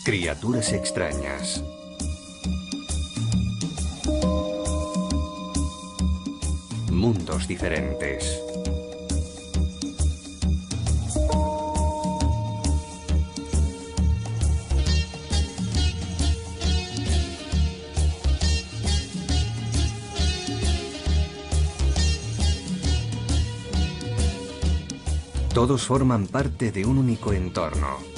Criaturas extrañas. Mundos diferentes. Todos forman parte de un único entorno.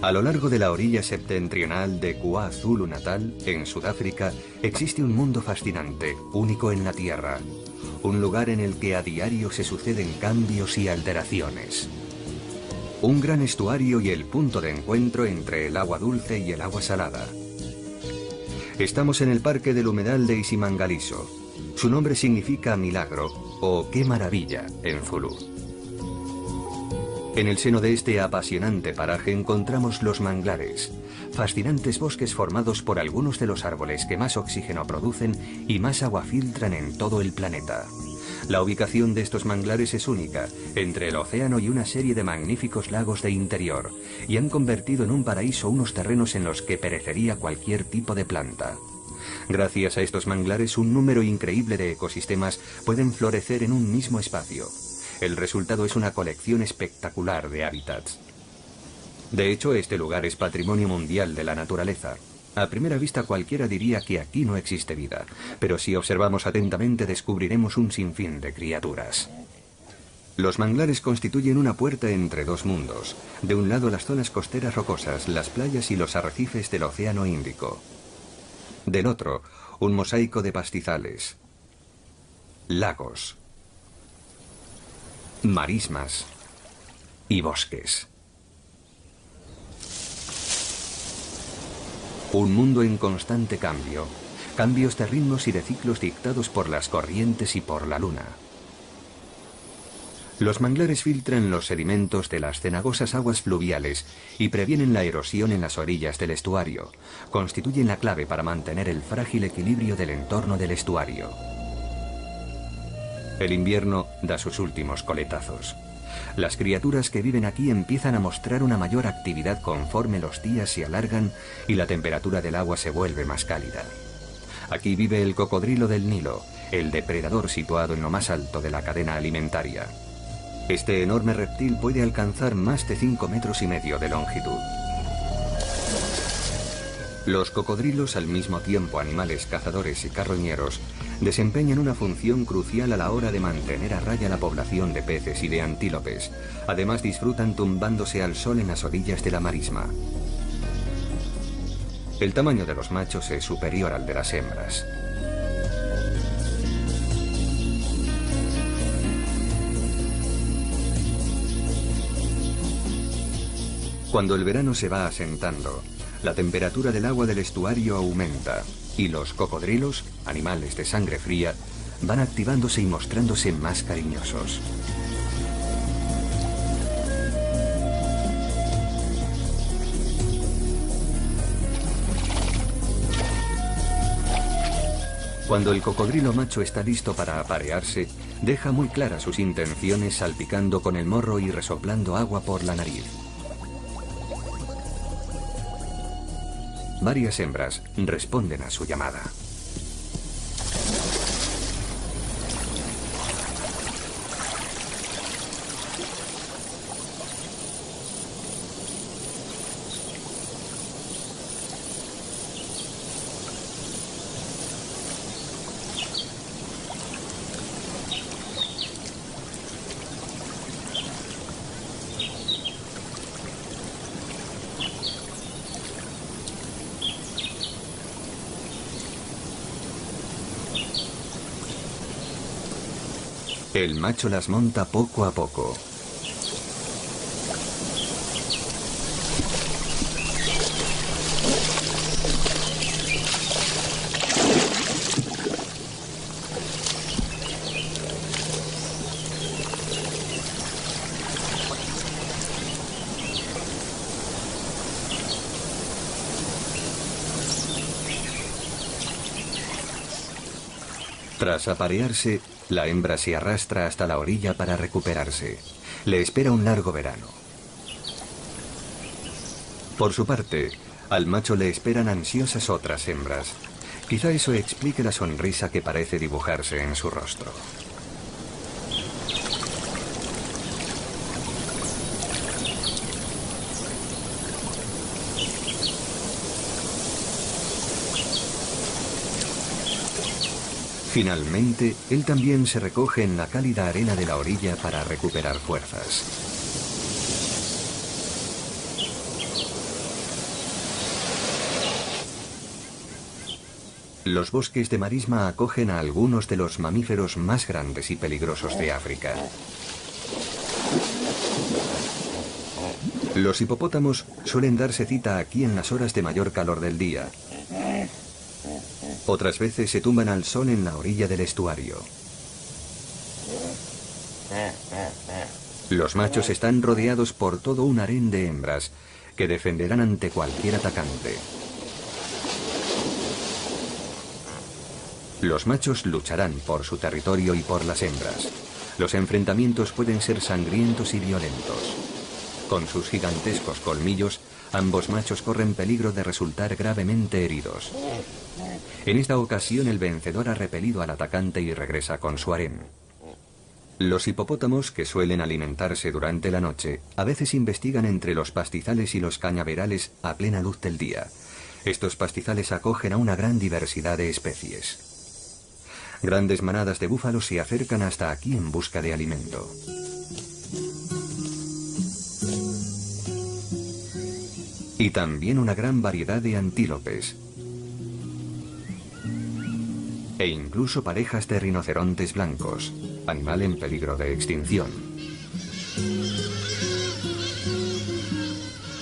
A lo largo de la orilla septentrional de KwaZulu-Natal, en Sudáfrica, existe un mundo fascinante, único en la Tierra. Un lugar en el que a diario se suceden cambios y alteraciones. Un gran estuario y el punto de encuentro entre el agua dulce y el agua salada. Estamos en el Parque del Humedal de Isimangaliso. Su nombre significa milagro o qué maravilla en Zulu. En el seno de este apasionante paraje encontramos los manglares, fascinantes bosques formados por algunos de los árboles que más oxígeno producen y más agua filtran en todo el planeta. La ubicación de estos manglares es única, entre el océano y una serie de magníficos lagos de interior, y han convertido en un paraíso unos terrenos en los que perecería cualquier tipo de planta. Gracias a estos manglares, un número increíble de ecosistemas pueden florecer en un mismo espacio. El resultado es una colección espectacular de hábitats. De hecho, este lugar es patrimonio mundial de la naturaleza. A primera vista cualquiera diría que aquí no existe vida, pero si observamos atentamente descubriremos un sinfín de criaturas. Los manglares constituyen una puerta entre dos mundos. De un lado las zonas costeras rocosas, las playas y los arrecifes del Océano Índico. Del otro, un mosaico de pastizales, lagos, marismas y bosques. Un mundo en constante cambio, cambios de ritmos y de ciclos dictados por las corrientes y por la luna. Los manglares filtran los sedimentos de las cenagosas aguas fluviales y previenen la erosión en las orillas del estuario. Constituyen la clave para mantener el frágil equilibrio del entorno del estuario. El invierno da sus últimos coletazos. Las criaturas que viven aquí empiezan a mostrar una mayor actividad conforme los días se alargan y la temperatura del agua se vuelve más cálida. Aquí vive el cocodrilo del Nilo, el depredador situado en lo más alto de la cadena alimentaria. Este enorme reptil puede alcanzar más de 5,5 metros de longitud. Los cocodrilos, al mismo tiempo animales cazadores y carroñeros, desempeñan una función crucial a la hora de mantener a raya la población de peces y de antílopes. Además disfrutan tumbándose al sol en las orillas de la marisma. El tamaño de los machos es superior al de las hembras. Cuando el verano se va asentando, la temperatura del agua del estuario aumenta y los cocodrilos, animales de sangre fría, van activándose y mostrándose más cariñosos. Cuando el cocodrilo macho está listo para aparearse, deja muy claras sus intenciones salpicando con el morro y resoplando agua por la nariz. Varias hembras responden a su llamada. El macho las monta poco a poco. Tras aparearse, la hembra se arrastra hasta la orilla para recuperarse. Le espera un largo verano. Por su parte, al macho le esperan ansiosas otras hembras. Quizá eso explique la sonrisa que parece dibujarse en su rostro. Finalmente, él también se recoge en la cálida arena de la orilla para recuperar fuerzas. Los bosques de marisma acogen a algunos de los mamíferos más grandes y peligrosos de África. Los hipopótamos suelen darse cita aquí en las horas de mayor calor del día. Otras veces se tumban al sol en la orilla del estuario. Los machos están rodeados por todo un harén de hembras que defenderán ante cualquier atacante. Los machos lucharán por su territorio y por las hembras. Los enfrentamientos pueden ser sangrientos y violentos. Con sus gigantescos colmillos, ambos machos corren peligro de resultar gravemente heridos. En esta ocasión el vencedor ha repelido al atacante y regresa con su harén. Los hipopótamos, que suelen alimentarse durante la noche, a veces investigan entre los pastizales y los cañaverales a plena luz del día. Estos pastizales acogen a una gran diversidad de especies. Grandes manadas de búfalos se acercan hasta aquí en busca de alimento. Y también una gran variedad de antílopes. E incluso parejas de rinocerontes blancos, animal en peligro de extinción.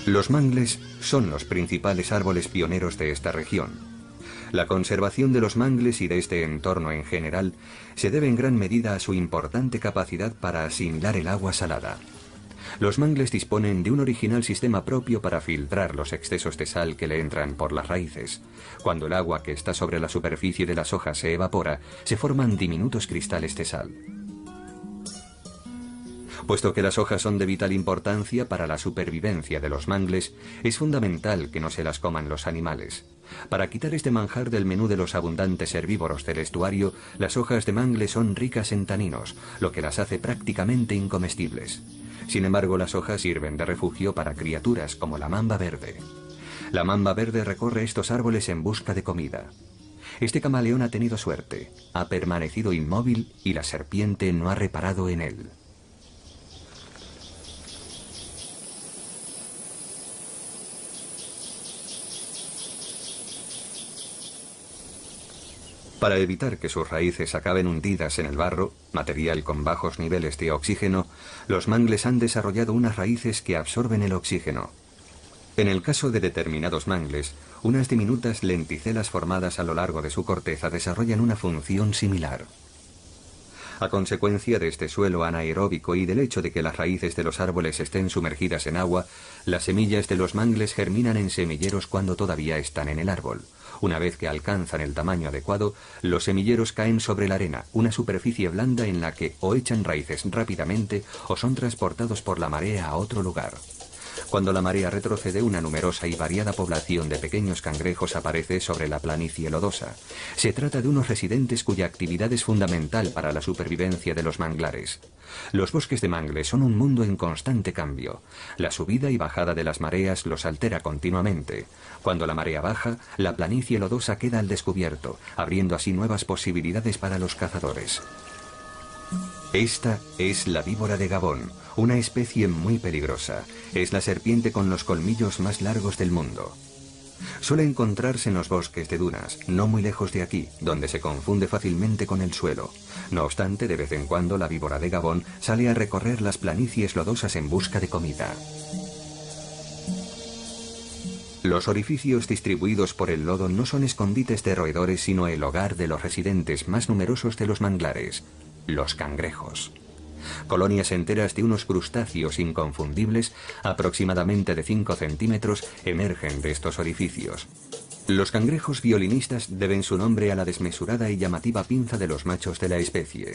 Los mangles son los principales árboles pioneros de esta región. La conservación de los mangles y de este entorno en general se debe en gran medida a su importante capacidad para asimilar el agua salada. Los mangles disponen de un original sistema propio para filtrar los excesos de sal que le entran por las raíces. Cuando el agua que está sobre la superficie de las hojas se evapora, se forman diminutos cristales de sal. Puesto que las hojas son de vital importancia para la supervivencia de los mangles, es fundamental que no se las coman los animales. Para quitar este manjar del menú de los abundantes herbívoros del estuario, las hojas de mangle son ricas en taninos, lo que las hace prácticamente incomestibles. Sin embargo, las hojas sirven de refugio para criaturas como la mamba verde. La mamba verde recorre estos árboles en busca de comida. Este camaleón ha tenido suerte, ha permanecido inmóvil y la serpiente no ha reparado en él. Para evitar que sus raíces acaben hundidas en el barro, material con bajos niveles de oxígeno, los mangles han desarrollado unas raíces que absorben el oxígeno. En el caso de determinados mangles, unas diminutas lenticelas formadas a lo largo de su corteza desarrollan una función similar. A consecuencia de este suelo anaeróbico y del hecho de que las raíces de los árboles estén sumergidas en agua, las semillas de los mangles germinan en semilleros cuando todavía están en el árbol. Una vez que alcanzan el tamaño adecuado, los semilleros caen sobre la arena, una superficie blanda en la que o echan raíces rápidamente o son transportados por la marea a otro lugar. Cuando la marea retrocede, una numerosa y variada población de pequeños cangrejos aparece sobre la planicie lodosa. Se trata de unos residentes cuya actividad es fundamental para la supervivencia de los manglares. Los bosques de mangle son un mundo en constante cambio. La subida y bajada de las mareas los altera continuamente. Cuando la marea baja, la planicie lodosa queda al descubierto, abriendo así nuevas posibilidades para los cazadores. Esta es la víbora de Gabón, una especie muy peligrosa. Es la serpiente con los colmillos más largos del mundo. Suele encontrarse en los bosques de dunas, no muy lejos de aquí, donde se confunde fácilmente con el suelo. No obstante, de vez en cuando la víbora de Gabón sale a recorrer las planicies lodosas en busca de comida. Los orificios distribuidos por el lodo no son escondites de roedores, sino el hogar de los residentes más numerosos de los manglares, los cangrejos. Colonias enteras de unos crustáceos inconfundibles, aproximadamente de 5 centímetros, emergen de estos orificios. Los cangrejos violinistas deben su nombre a la desmesurada y llamativa pinza de los machos de la especie.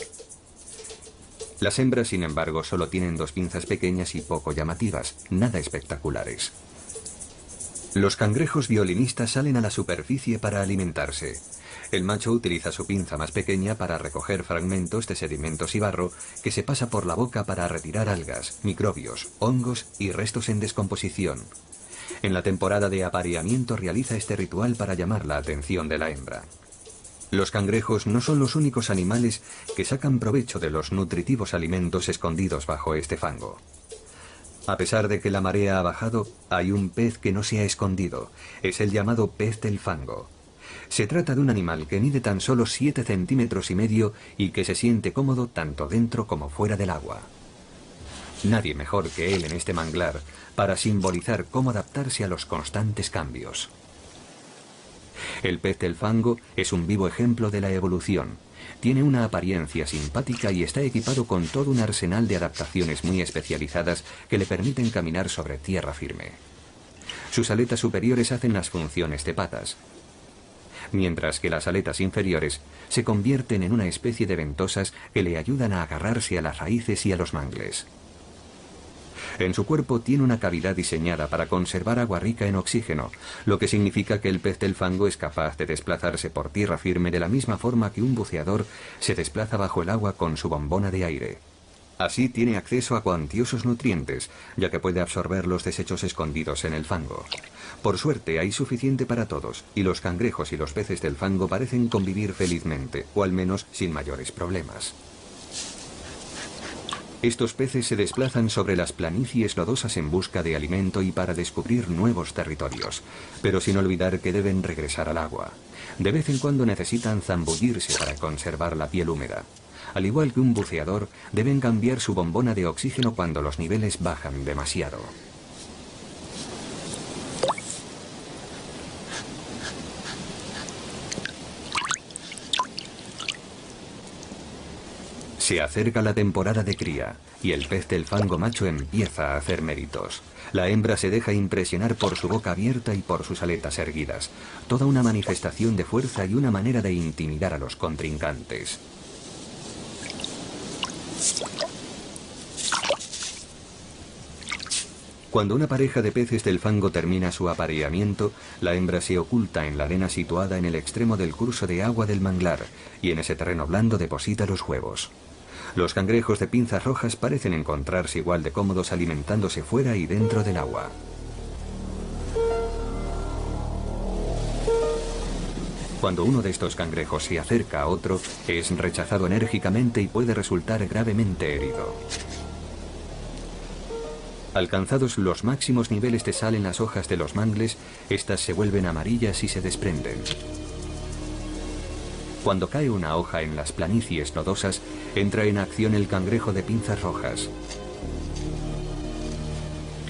Las hembras, sin embargo, solo tienen 2 pinzas pequeñas y poco llamativas, nada espectaculares. Los cangrejos violinistas salen a la superficie para alimentarse. El macho utiliza su pinza más pequeña para recoger fragmentos de sedimentos y barro que se pasa por la boca para retirar algas, microbios, hongos y restos en descomposición. En la temporada de apareamiento realiza este ritual para llamar la atención de la hembra. Los cangrejos no son los únicos animales que sacan provecho de los nutritivos alimentos escondidos bajo este fango. A pesar de que la marea ha bajado, hay un pez que no se ha escondido. Es el llamado pez del fango. Se trata de un animal que mide tan solo 7,5 centímetros y que se siente cómodo tanto dentro como fuera del agua. Nadie mejor que él en este manglar para simbolizar cómo adaptarse a los constantes cambios. El pez del fango es un vivo ejemplo de la evolución. Tiene una apariencia simpática y está equipado con todo un arsenal de adaptaciones muy especializadas que le permiten caminar sobre tierra firme. Sus aletas superiores hacen las funciones de patas, mientras que las aletas inferiores se convierten en una especie de ventosas que le ayudan a agarrarse a las raíces y a los mangles. En su cuerpo tiene una cavidad diseñada para conservar agua rica en oxígeno, lo que significa que el pez del fango es capaz de desplazarse por tierra firme de la misma forma que un buceador se desplaza bajo el agua con su bombona de aire. Así tiene acceso a cuantiosos nutrientes, ya que puede absorber los desechos escondidos en el fango. Por suerte hay suficiente para todos, y los cangrejos y los peces del fango parecen convivir felizmente, o al menos sin mayores problemas. Estos peces se desplazan sobre las planicies lodosas en busca de alimento y para descubrir nuevos territorios, pero sin olvidar que deben regresar al agua. De vez en cuando necesitan zambullirse para conservar la piel húmeda. Al igual que un buceador, deben cambiar su bombona de oxígeno cuando los niveles bajan demasiado. Se acerca la temporada de cría y el pez del fango macho empieza a hacer méritos. La hembra se deja impresionar por su boca abierta y por sus aletas erguidas. Toda una manifestación de fuerza y una manera de intimidar a los contrincantes. Cuando una pareja de peces del fango termina su apareamiento, la hembra se oculta en la arena situada en el extremo del curso de agua del manglar y en ese terreno blando deposita los huevos. Los cangrejos de pinzas rojas parecen encontrarse igual de cómodos alimentándose fuera y dentro del agua. Cuando uno de estos cangrejos se acerca a otro, es rechazado enérgicamente y puede resultar gravemente herido. Alcanzados los máximos niveles de sal en las hojas de los mangles, estas se vuelven amarillas y se desprenden. Cuando cae una hoja en las planicies lodosas, entra en acción el cangrejo de pinzas rojas.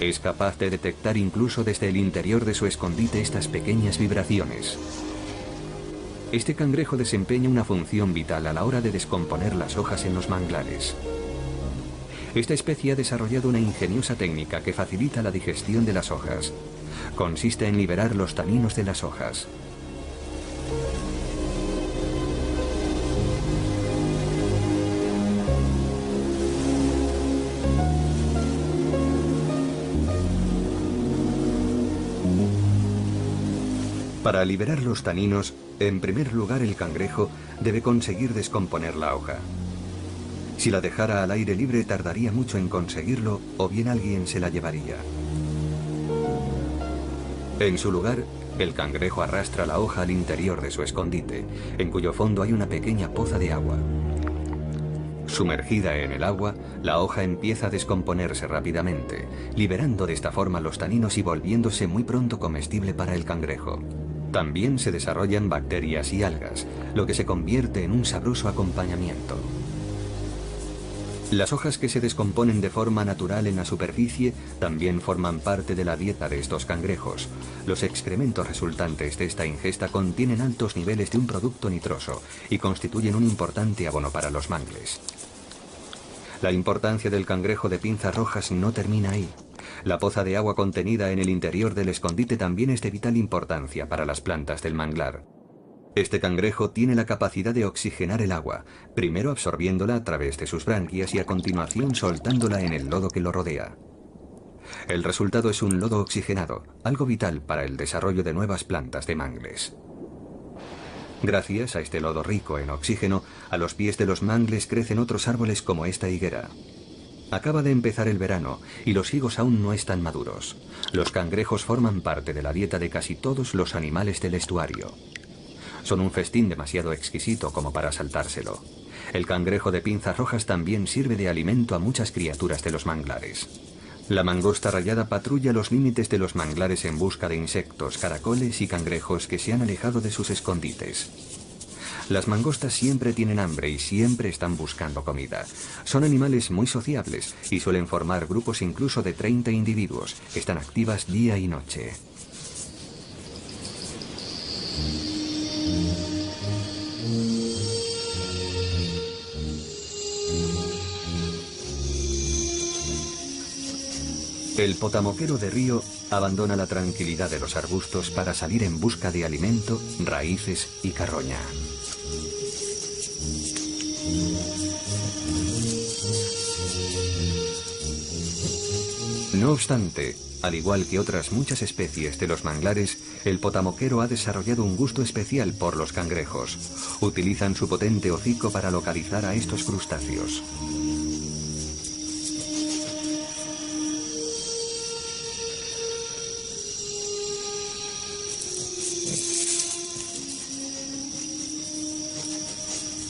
Es capaz de detectar incluso desde el interior de su escondite estas pequeñas vibraciones. Este cangrejo desempeña una función vital a la hora de descomponer las hojas en los manglares. Esta especie ha desarrollado una ingeniosa técnica que facilita la digestión de las hojas. Consiste en liberar los taninos de las hojas. Para liberar los taninos, en primer lugar el cangrejo debe conseguir descomponer la hoja. Si la dejara al aire libre tardaría mucho en conseguirlo o bien alguien se la llevaría. En su lugar, el cangrejo arrastra la hoja al interior de su escondite, en cuyo fondo hay una pequeña poza de agua. Sumergida en el agua, la hoja empieza a descomponerse rápidamente, liberando de esta forma los taninos y volviéndose muy pronto comestible para el cangrejo. También se desarrollan bacterias y algas, lo que se convierte en un sabroso acompañamiento. Las hojas que se descomponen de forma natural en la superficie también forman parte de la dieta de estos cangrejos. Los excrementos resultantes de esta ingesta contienen altos niveles de un producto nitroso y constituyen un importante abono para los mangles. La importancia del cangrejo de pinzas rojas no termina ahí. La poza de agua contenida en el interior del escondite también es de vital importancia para las plantas del manglar. Este cangrejo tiene la capacidad de oxigenar el agua, primero absorbiéndola a través de sus branquias y a continuación soltándola en el lodo que lo rodea. El resultado es un lodo oxigenado, algo vital para el desarrollo de nuevas plantas de mangles. Gracias a este lodo rico en oxígeno, a los pies de los mangles crecen otros árboles como esta higuera. Acaba de empezar el verano y los higos aún no están maduros. Los cangrejos forman parte de la dieta de casi todos los animales del estuario. Son un festín demasiado exquisito como para saltárselo. El cangrejo de pinzas rojas también sirve de alimento a muchas criaturas de los manglares. La mangosta rayada patrulla los límites de los manglares en busca de insectos, caracoles y cangrejos que se han alejado de sus escondites. Las mangostas siempre tienen hambre y siempre están buscando comida. Son animales muy sociables y suelen formar grupos incluso de 30 individuos que están activas día y noche. El potamoquero de río abandona la tranquilidad de los arbustos para salir en busca de alimento, raíces y carroña. No obstante, al igual que otras muchas especies de los manglares, el potamoquero ha desarrollado un gusto especial por los cangrejos. Utilizan su potente hocico para localizar a estos crustáceos.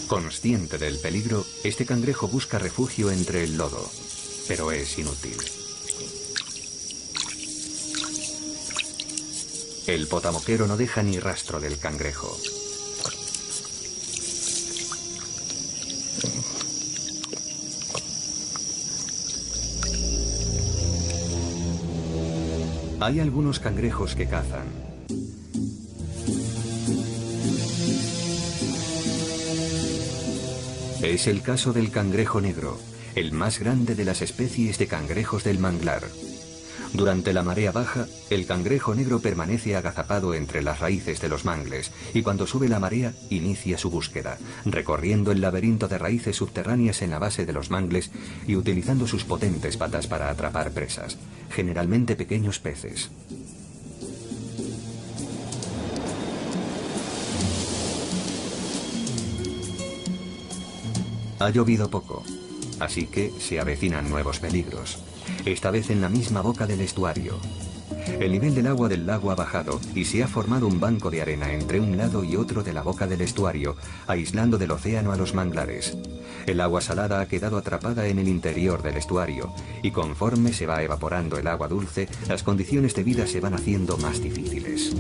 Consciente del peligro, este cangrejo busca refugio entre el lodo, pero es inútil. El potamoquero no deja ni rastro del cangrejo. Hay algunos cangrejos que cazan. Es el caso del cangrejo negro, el más grande de las especies de cangrejos del manglar. Durante la marea baja, el cangrejo negro permanece agazapado entre las raíces de los mangles y cuando sube la marea inicia su búsqueda, recorriendo el laberinto de raíces subterráneas en la base de los mangles y utilizando sus potentes patas para atrapar presas, generalmente pequeños peces. Ha llovido poco, así que se avecinan nuevos peligros, esta vez en la misma boca del estuario. El nivel del agua del lago ha bajado y se ha formado un banco de arena entre un lado y otro de la boca del estuario, aislando del océano a los manglares. El agua salada ha quedado atrapada en el interior del estuario y conforme se va evaporando el agua dulce, las condiciones de vida se van haciendo más difíciles.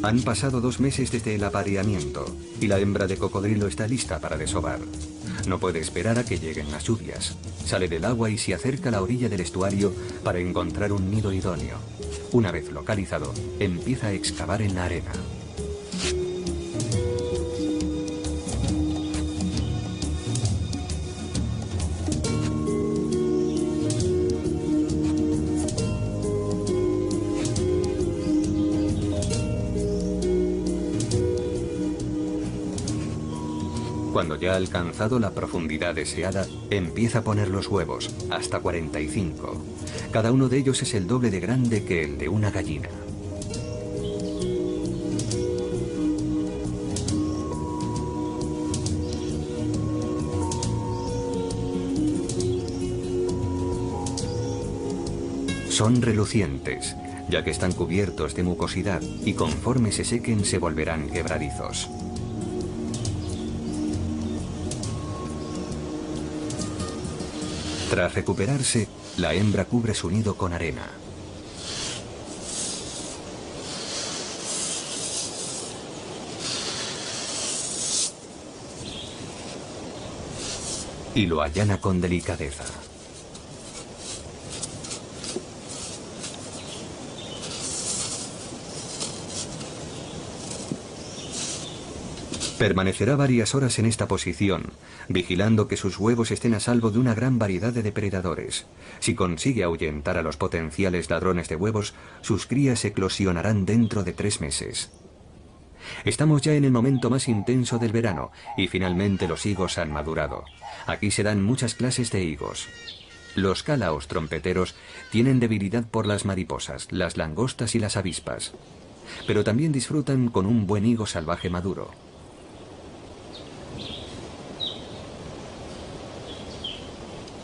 Han pasado 2 meses desde el apareamiento y la hembra de cocodrilo está lista para desovar. No puede esperar a que lleguen las lluvias. Sale del agua y se acerca a la orilla del estuario para encontrar un nido idóneo. Una vez localizado, empieza a excavar en la arena. Cuando ya ha alcanzado la profundidad deseada, empieza a poner los huevos, hasta 45. Cada uno de ellos es el doble de grande que el de una gallina. Son relucientes, ya que están cubiertos de mucosidad y conforme se sequen se volverán quebradizos. Tras recuperarse, la hembra cubre su nido con arena. Y lo allana con delicadeza. Permanecerá varias horas en esta posición, vigilando que sus huevos estén a salvo de una gran variedad de depredadores. Si consigue ahuyentar a los potenciales ladrones de huevos, sus crías eclosionarán dentro de 3 meses. Estamos ya en el momento más intenso del verano y finalmente los higos han madurado. Aquí se dan muchas clases de higos. Los calaos trompeteros tienen debilidad por las mariposas, las langostas y las avispas, pero también disfrutan con un buen higo salvaje maduro.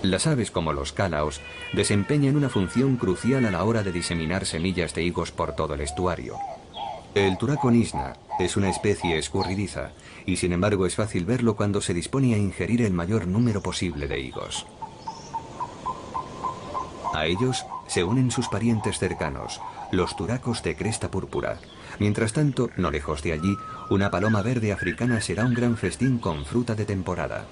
Las aves como los calaos desempeñan una función crucial a la hora de diseminar semillas de higos por todo el estuario. El turaco nisna es una especie escurridiza y sin embargo es fácil verlo cuando se dispone a ingerir el mayor número posible de higos. A ellos se unen sus parientes cercanos, los turacos de cresta púrpura. Mientras tanto, no lejos de allí, una paloma verde africana será un gran festín con fruta de temporada.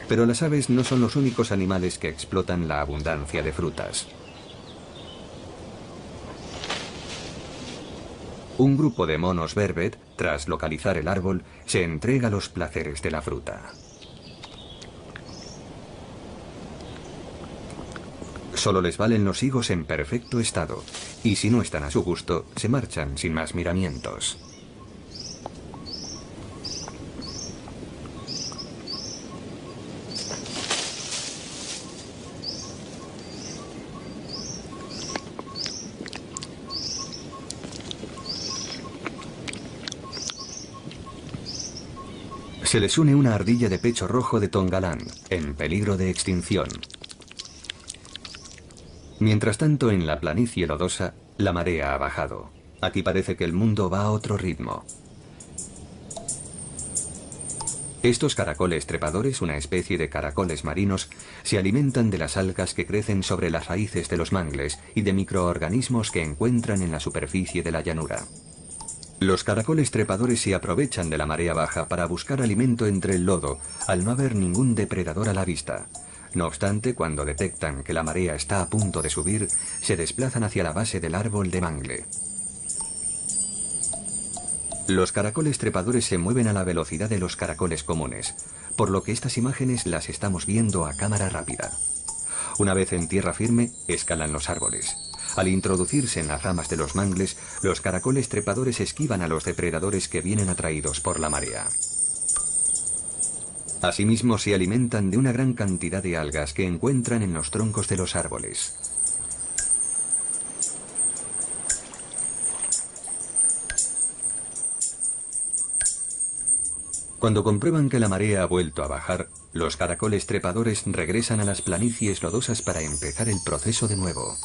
Pero las aves no son los únicos animales que explotan la abundancia de frutas. Un grupo de monos vervet, tras localizar el árbol, se entrega a los placeres de la fruta. Solo les valen los higos en perfecto estado, y si no están a su gusto, se marchan sin más miramientos. Se les une una ardilla de pecho rojo de Tongaland, en peligro de extinción. Mientras tanto, en la planicie lodosa, la marea ha bajado. Aquí parece que el mundo va a otro ritmo. Estos caracoles trepadores, una especie de caracoles marinos, se alimentan de las algas que crecen sobre las raíces de los mangles y de microorganismos que encuentran en la superficie de la llanura. Los caracoles trepadores se aprovechan de la marea baja para buscar alimento entre el lodo, al no haber ningún depredador a la vista. No obstante, cuando detectan que la marea está a punto de subir, se desplazan hacia la base del árbol de mangle. Los caracoles trepadores se mueven a la velocidad de los caracoles comunes, por lo que estas imágenes las estamos viendo a cámara rápida. Una vez en tierra firme, escalan los árboles. Al introducirse en las ramas de los mangles, los caracoles trepadores esquivan a los depredadores que vienen atraídos por la marea. Asimismo, se alimentan de una gran cantidad de algas que encuentran en los troncos de los árboles. Cuando comprueban que la marea ha vuelto a bajar, los caracoles trepadores regresan a las planicies lodosas para empezar el proceso de nuevo.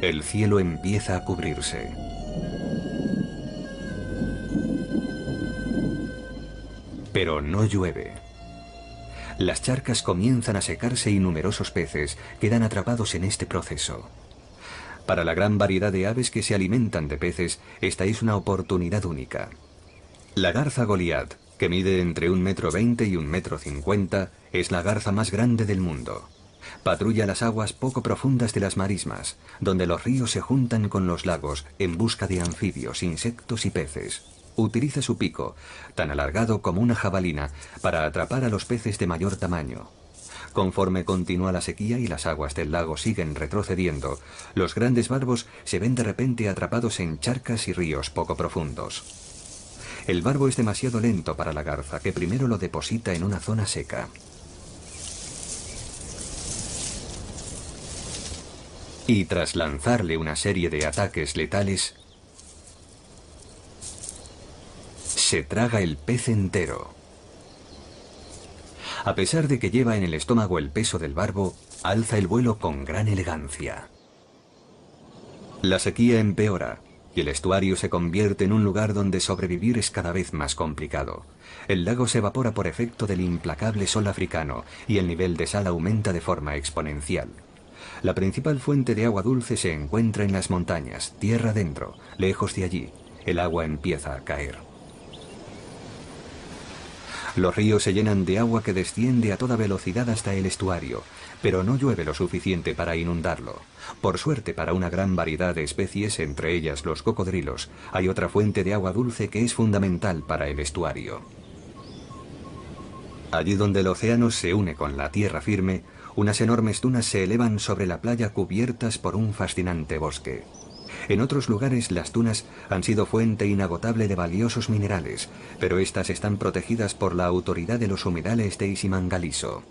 El cielo empieza a cubrirse. Pero no llueve. Las charcas comienzan a secarse y numerosos peces quedan atrapados en este proceso. Para la gran variedad de aves que se alimentan de peces, esta es una oportunidad única. La garza Goliat, que mide entre 1,20 m y 1,50 m, es la garza más grande del mundo. Patrulla las aguas poco profundas de las marismas, donde los ríos se juntan con los lagos en busca de anfibios, insectos y peces. Utiliza su pico, tan alargado como una jabalina, para atrapar a los peces de mayor tamaño. Conforme continúa la sequía y las aguas del lago siguen retrocediendo, los grandes barbos se ven de repente atrapados en charcas y ríos poco profundos. El barbo es demasiado lento para la garza, que primero lo deposita en una zona seca. Y tras lanzarle una serie de ataques letales, se traga el pez entero. A pesar de que lleva en el estómago el peso del barbo, alza el vuelo con gran elegancia. La sequía empeora y el estuario se convierte en un lugar donde sobrevivir es cada vez más complicado. El lago se evapora por efecto del implacable sol africano y el nivel de sal aumenta de forma exponencial. La principal fuente de agua dulce se encuentra en las montañas, tierra adentro. Lejos de allí, el agua empieza a caer. Los ríos se llenan de agua que desciende a toda velocidad hasta el estuario, pero no llueve lo suficiente para inundarlo. Por suerte para una gran variedad de especies, entre ellas los cocodrilos, hay otra fuente de agua dulce que es fundamental para el estuario. Allí donde el océano se une con la tierra firme, unas enormes dunas se elevan sobre la playa cubiertas por un fascinante bosque. En otros lugares las dunas han sido fuente inagotable de valiosos minerales, pero estas están protegidas por la autoridad de los humedales de Isimangaliso.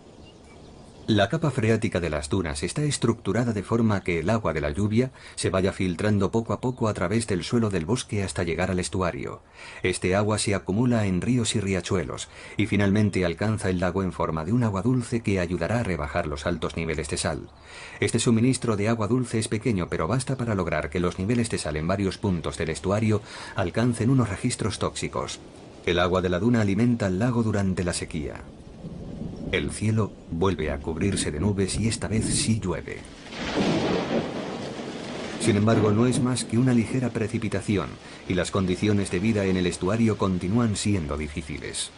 La capa freática de las dunas está estructurada de forma que el agua de la lluvia se vaya filtrando poco a poco a través del suelo del bosque hasta llegar al estuario. Este agua se acumula en ríos y riachuelos y finalmente alcanza el lago en forma de un agua dulce que ayudará a rebajar los altos niveles de sal. Este suministro de agua dulce es pequeño, pero basta para lograr que los niveles de sal en varios puntos del estuario alcancen unos registros tóxicos. El agua de la duna alimenta al lago durante la sequía. El cielo vuelve a cubrirse de nubes y esta vez sí llueve. Sin embargo, no es más que una ligera precipitación y las condiciones de vida en el estuario continúan siendo difíciles.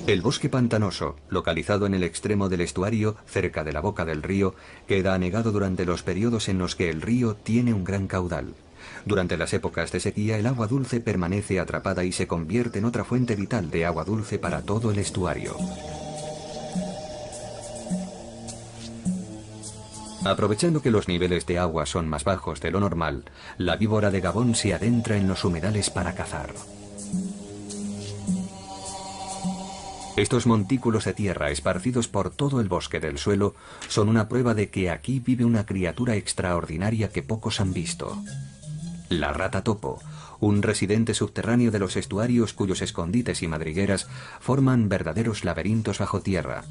El bosque pantanoso, localizado en el extremo del estuario, cerca de la boca del río, queda anegado durante los periodos en los que el río tiene un gran caudal. Durante las épocas de sequía, el agua dulce permanece atrapada y se convierte en otra fuente vital de agua dulce para todo el estuario. Aprovechando que los niveles de agua son más bajos de lo normal, la víbora de Gabón se adentra en los humedales para cazar. Estos montículos de tierra esparcidos por todo el bosque del suelo son una prueba de que aquí vive una criatura extraordinaria que pocos han visto. La rata topo, un residente subterráneo de los estuarios cuyos escondites y madrigueras forman verdaderos laberintos bajo tierra.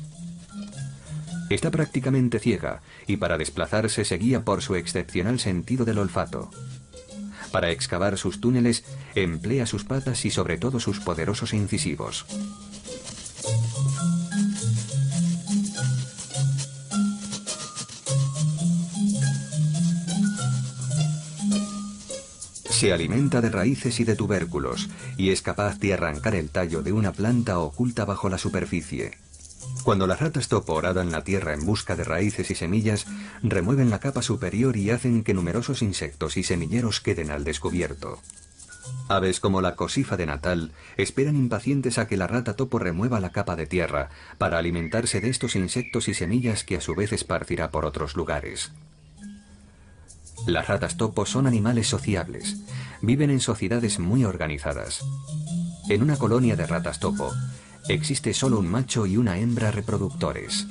Está prácticamente ciega y para desplazarse se guía por su excepcional sentido del olfato. Para excavar sus túneles emplea sus patas y sobre todo sus poderosos incisivos. Se alimenta de raíces y de tubérculos, y es capaz de arrancar el tallo de una planta oculta bajo la superficie. Cuando las ratas topo horadan la tierra en busca de raíces y semillas, remueven la capa superior y hacen que numerosos insectos y semilleros queden al descubierto. Aves como la cosifa de Natal esperan impacientes a que la rata topo remueva la capa de tierra para alimentarse de estos insectos y semillas que a su vez esparcirá por otros lugares. Las ratas topo son animales sociables. Viven en sociedades muy organizadas. En una colonia de ratas topo, existe solo un macho y una hembra reproductores.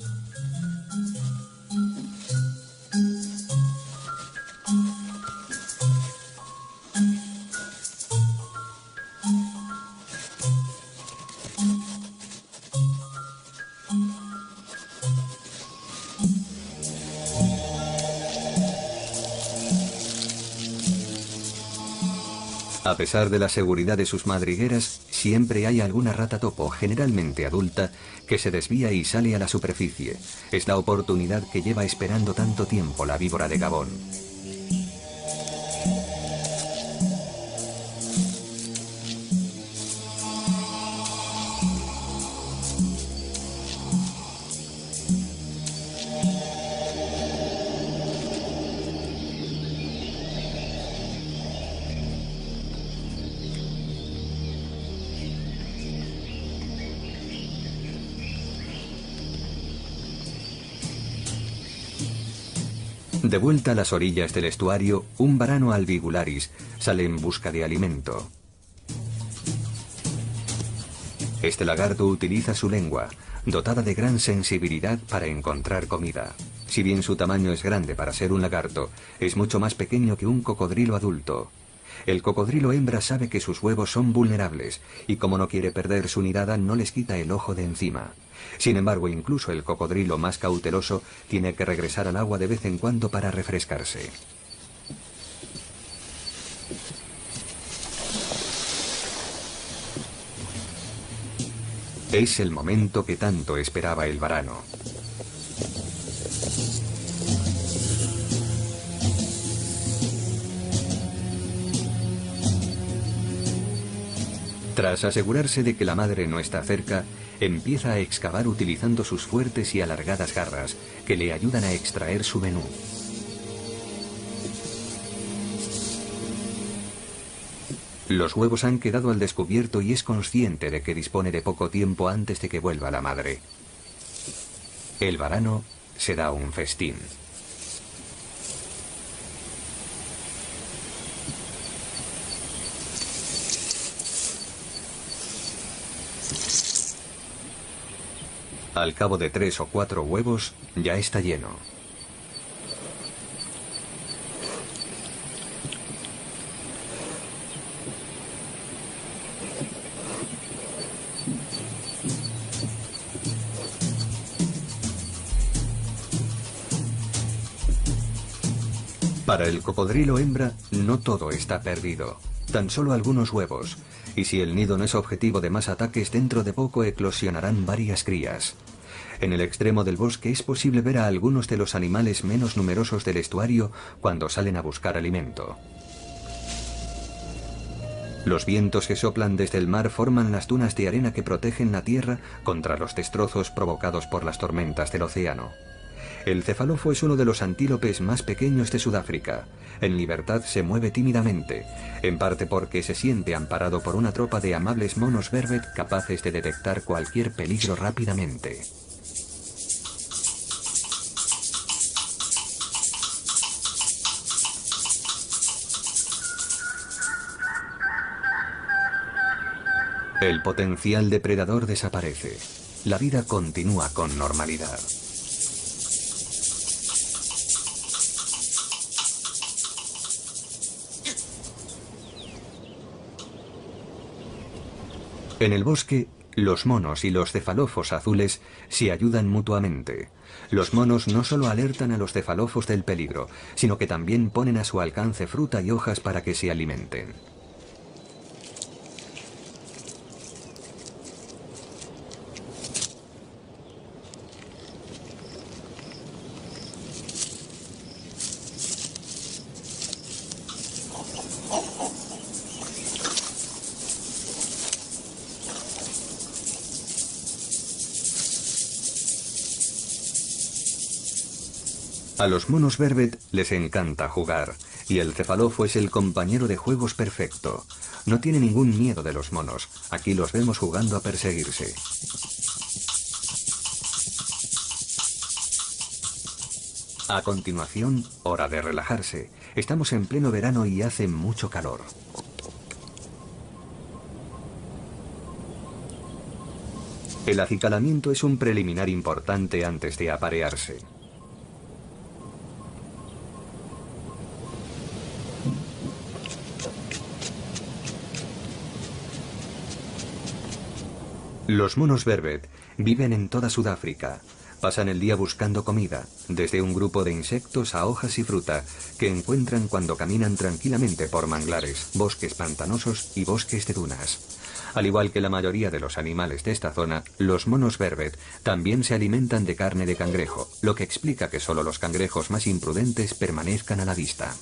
A pesar de la seguridad de sus madrigueras, siempre hay alguna rata topo, generalmente adulta, que se desvía y sale a la superficie. Es la oportunidad que lleva esperando tanto tiempo la víbora de Gabón. De vuelta a las orillas del estuario, un varano albigularis sale en busca de alimento. Este lagarto utiliza su lengua, dotada de gran sensibilidad para encontrar comida. Si bien su tamaño es grande para ser un lagarto, es mucho más pequeño que un cocodrilo adulto. El cocodrilo hembra sabe que sus huevos son vulnerables y como no quiere perder su nidada no les quita el ojo de encima. Sin embargo, incluso el cocodrilo más cauteloso tiene que regresar al agua de vez en cuando para refrescarse. Es el momento que tanto esperaba el varano. Tras asegurarse de que la madre no está cerca, empieza a excavar utilizando sus fuertes y alargadas garras, que le ayudan a extraer su menú. Los huevos han quedado al descubierto y es consciente de que dispone de poco tiempo antes de que vuelva la madre. El varano se da un festín. Al cabo de 3 o 4 huevos, ya está lleno. Para el cocodrilo hembra, no todo está perdido. Tan solo algunos huevos. Y si el nido no es objetivo de más ataques, dentro de poco eclosionarán varias crías. En el extremo del bosque es posible ver a algunos de los animales menos numerosos del estuario cuando salen a buscar alimento. Los vientos que soplan desde el mar forman las dunas de arena que protegen la tierra contra los destrozos provocados por las tormentas del océano. El cefalofo es uno de los antílopes más pequeños de Sudáfrica. En libertad se mueve tímidamente, en parte porque se siente amparado por una tropa de amables monos vervet capaces de detectar cualquier peligro rápidamente. El potencial depredador desaparece. La vida continúa con normalidad. En el bosque, los monos y los cefalófos azules se ayudan mutuamente. Los monos no solo alertan a los cefalófos del peligro, sino que también ponen a su alcance fruta y hojas para que se alimenten. A los monos vervet les encanta jugar, y el cefalofo es el compañero de juegos perfecto. No tiene ningún miedo de los monos, aquí los vemos jugando a perseguirse. A continuación, hora de relajarse. Estamos en pleno verano y hace mucho calor. El acicalamiento es un preliminar importante antes de aparearse. Los monos vervet viven en toda Sudáfrica. Pasan el día buscando comida, desde un grupo de insectos a hojas y fruta, que encuentran cuando caminan tranquilamente por manglares, bosques pantanosos y bosques de dunas. Al igual que la mayoría de los animales de esta zona, los monos vervet también se alimentan de carne de cangrejo, lo que explica que solo los cangrejos más imprudentes permanezcan a la vista.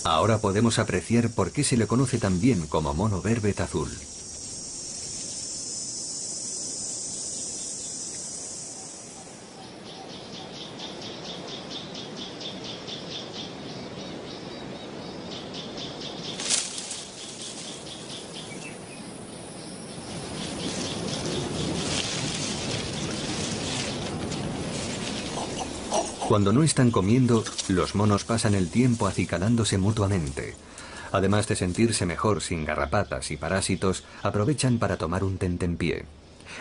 Ahora podemos apreciar por qué se le conoce también como mono vervet azul. Cuando no están comiendo, los monos pasan el tiempo acicalándose mutuamente. Además de sentirse mejor sin garrapatas y parásitos, aprovechan para tomar un tentempié.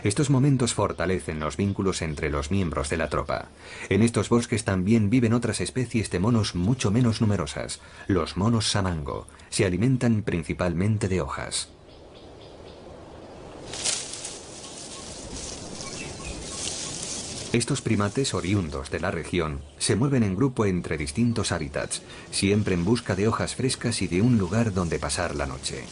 Estos momentos fortalecen los vínculos entre los miembros de la tropa. En estos bosques también viven otras especies de monos mucho menos numerosas, los monos samango. Se alimentan principalmente de hojas. Estos primates oriundos de la región se mueven en grupo entre distintos hábitats, siempre en busca de hojas frescas y de un lugar donde pasar la noche.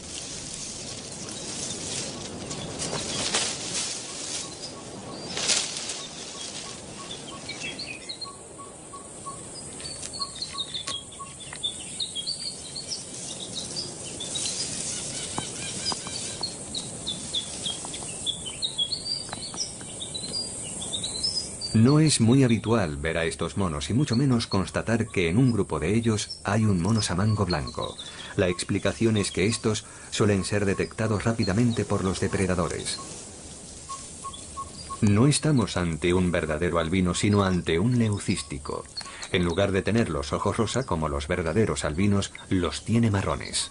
No es muy habitual ver a estos monos y mucho menos constatar que en un grupo de ellos hay un mono samango blanco. La explicación es que estos suelen ser detectados rápidamente por los depredadores. No estamos ante un verdadero albino, sino ante un leucístico. En lugar de tener los ojos rosa como los verdaderos albinos, los tiene marrones.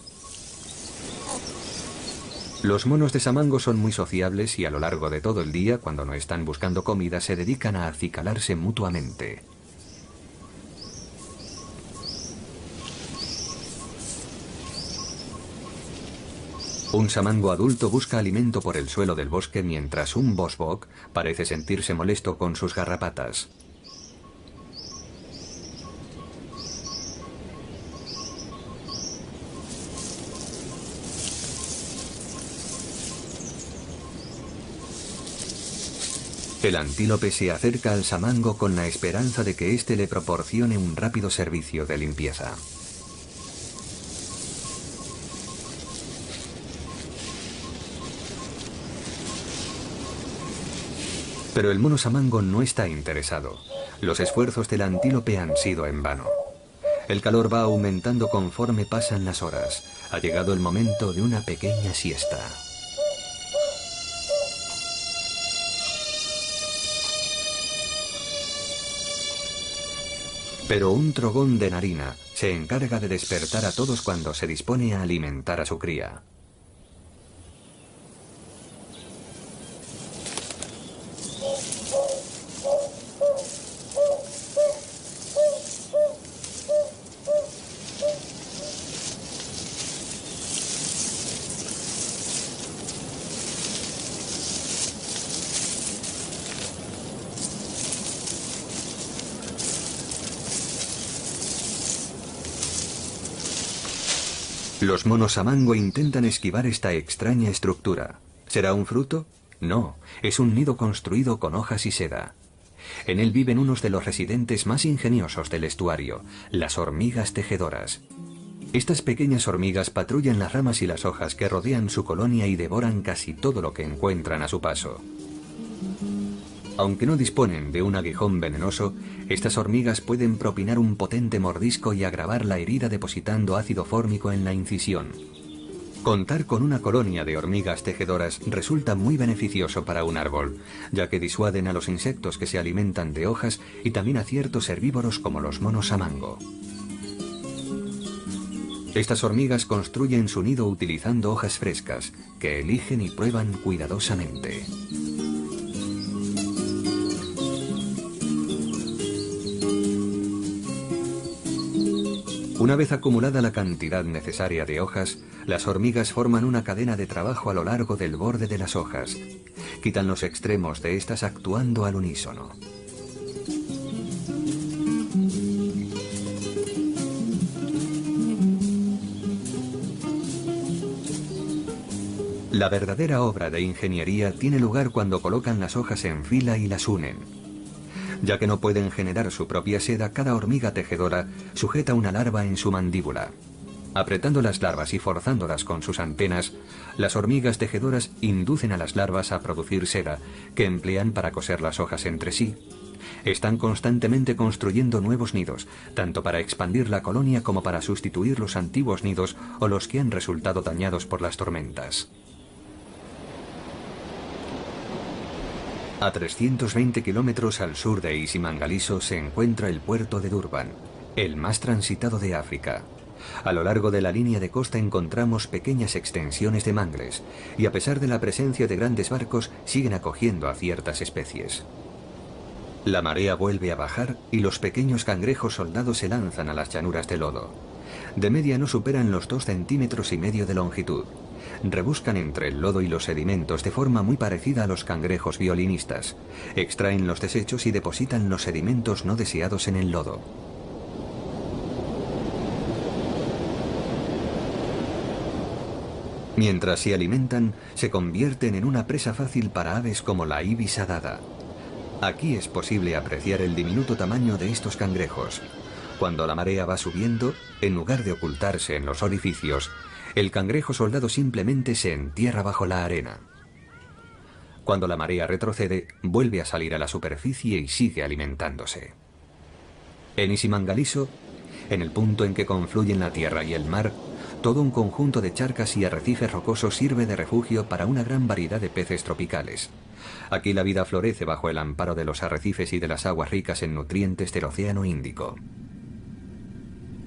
Los monos de samango son muy sociables y a lo largo de todo el día, cuando no están buscando comida, se dedican a acicalarse mutuamente. Un samango adulto busca alimento por el suelo del bosque mientras un bosbok parece sentirse molesto con sus garrapatas. El antílope se acerca al samango con la esperanza de que éste le proporcione un rápido servicio de limpieza. Pero el mono samango no está interesado. Los esfuerzos del antílope han sido en vano. El calor va aumentando conforme pasan las horas. Ha llegado el momento de una pequeña siesta. Pero un trogón de narina se encarga de despertar a todos cuando se dispone a alimentar a su cría. Los monos samango intentan esquivar esta extraña estructura. ¿Será un fruto? No, es un nido construido con hojas y seda. En él viven unos de los residentes más ingeniosos del estuario, las hormigas tejedoras. Estas pequeñas hormigas patrullan las ramas y las hojas que rodean su colonia y devoran casi todo lo que encuentran a su paso. Aunque no disponen de un aguijón venenoso, estas hormigas pueden propinar un potente mordisco y agravar la herida depositando ácido fórmico en la incisión. Contar con una colonia de hormigas tejedoras resulta muy beneficioso para un árbol, ya que disuaden a los insectos que se alimentan de hojas y también a ciertos herbívoros como los monos samango. Estas hormigas construyen su nido utilizando hojas frescas, que eligen y prueban cuidadosamente. Una vez acumulada la cantidad necesaria de hojas, las hormigas forman una cadena de trabajo a lo largo del borde de las hojas. Quitan los extremos de estas actuando al unísono. La verdadera obra de ingeniería tiene lugar cuando colocan las hojas en fila y las unen. Ya que no pueden generar su propia seda, cada hormiga tejedora sujeta una larva en su mandíbula. Apretando las larvas y forzándolas con sus antenas, las hormigas tejedoras inducen a las larvas a producir seda, que emplean para coser las hojas entre sí. Están constantemente construyendo nuevos nidos, tanto para expandir la colonia como para sustituir los antiguos nidos o los que han resultado dañados por las tormentas. A 320 kilómetros al sur de Isimangaliso se encuentra el puerto de Durban, el más transitado de África. A lo largo de la línea de costa encontramos pequeñas extensiones de mangles, y a pesar de la presencia de grandes barcos, siguen acogiendo a ciertas especies. La marea vuelve a bajar y los pequeños cangrejos soldados se lanzan a las llanuras de lodo. De media no superan los 2,5 centímetros de longitud. Rebuscan entre el lodo y los sedimentos de forma muy parecida a los cangrejos violinistas. Extraen los desechos y depositan los sedimentos no deseados en el lodo. Mientras se alimentan, se convierten en una presa fácil para aves como la ibis adada. Aquí es posible apreciar el diminuto tamaño de estos cangrejos. Cuando la marea va subiendo, en lugar de ocultarse en los orificios, el cangrejo soldado simplemente se entierra bajo la arena. Cuando la marea retrocede, vuelve a salir a la superficie y sigue alimentándose. En Isimangaliso, en el punto en que confluyen la tierra y el mar, todo un conjunto de charcas y arrecifes rocosos sirve de refugio para una gran variedad de peces tropicales. Aquí la vida florece bajo el amparo de los arrecifes y de las aguas ricas en nutrientes del Océano Índico.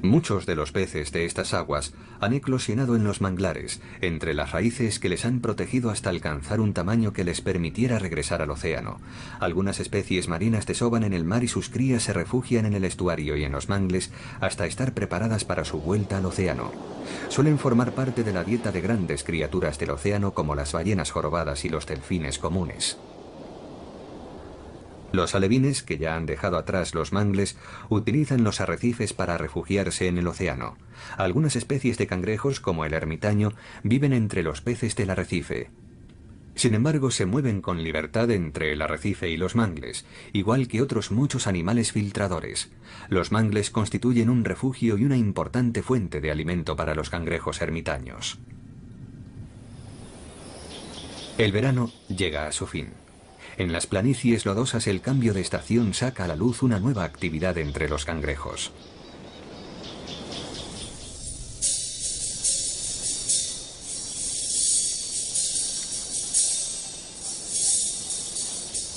Muchos de los peces de estas aguas han eclosionado en los manglares, entre las raíces que les han protegido hasta alcanzar un tamaño que les permitiera regresar al océano. Algunas especies marinas desovan en el mar y sus crías se refugian en el estuario y en los mangles hasta estar preparadas para su vuelta al océano. Suelen formar parte de la dieta de grandes criaturas del océano como las ballenas jorobadas y los delfines comunes. Los alevines, que ya han dejado atrás los mangles, utilizan los arrecifes para refugiarse en el océano. Algunas especies de cangrejos, como el ermitaño, viven entre los peces del arrecife. Sin embargo, se mueven con libertad entre el arrecife y los mangles, igual que otros muchos animales filtradores. Los mangles constituyen un refugio y una importante fuente de alimento para los cangrejos ermitaños. El verano llega a su fin. En las planicies lodosas el cambio de estación saca a la luz una nueva actividad entre los cangrejos.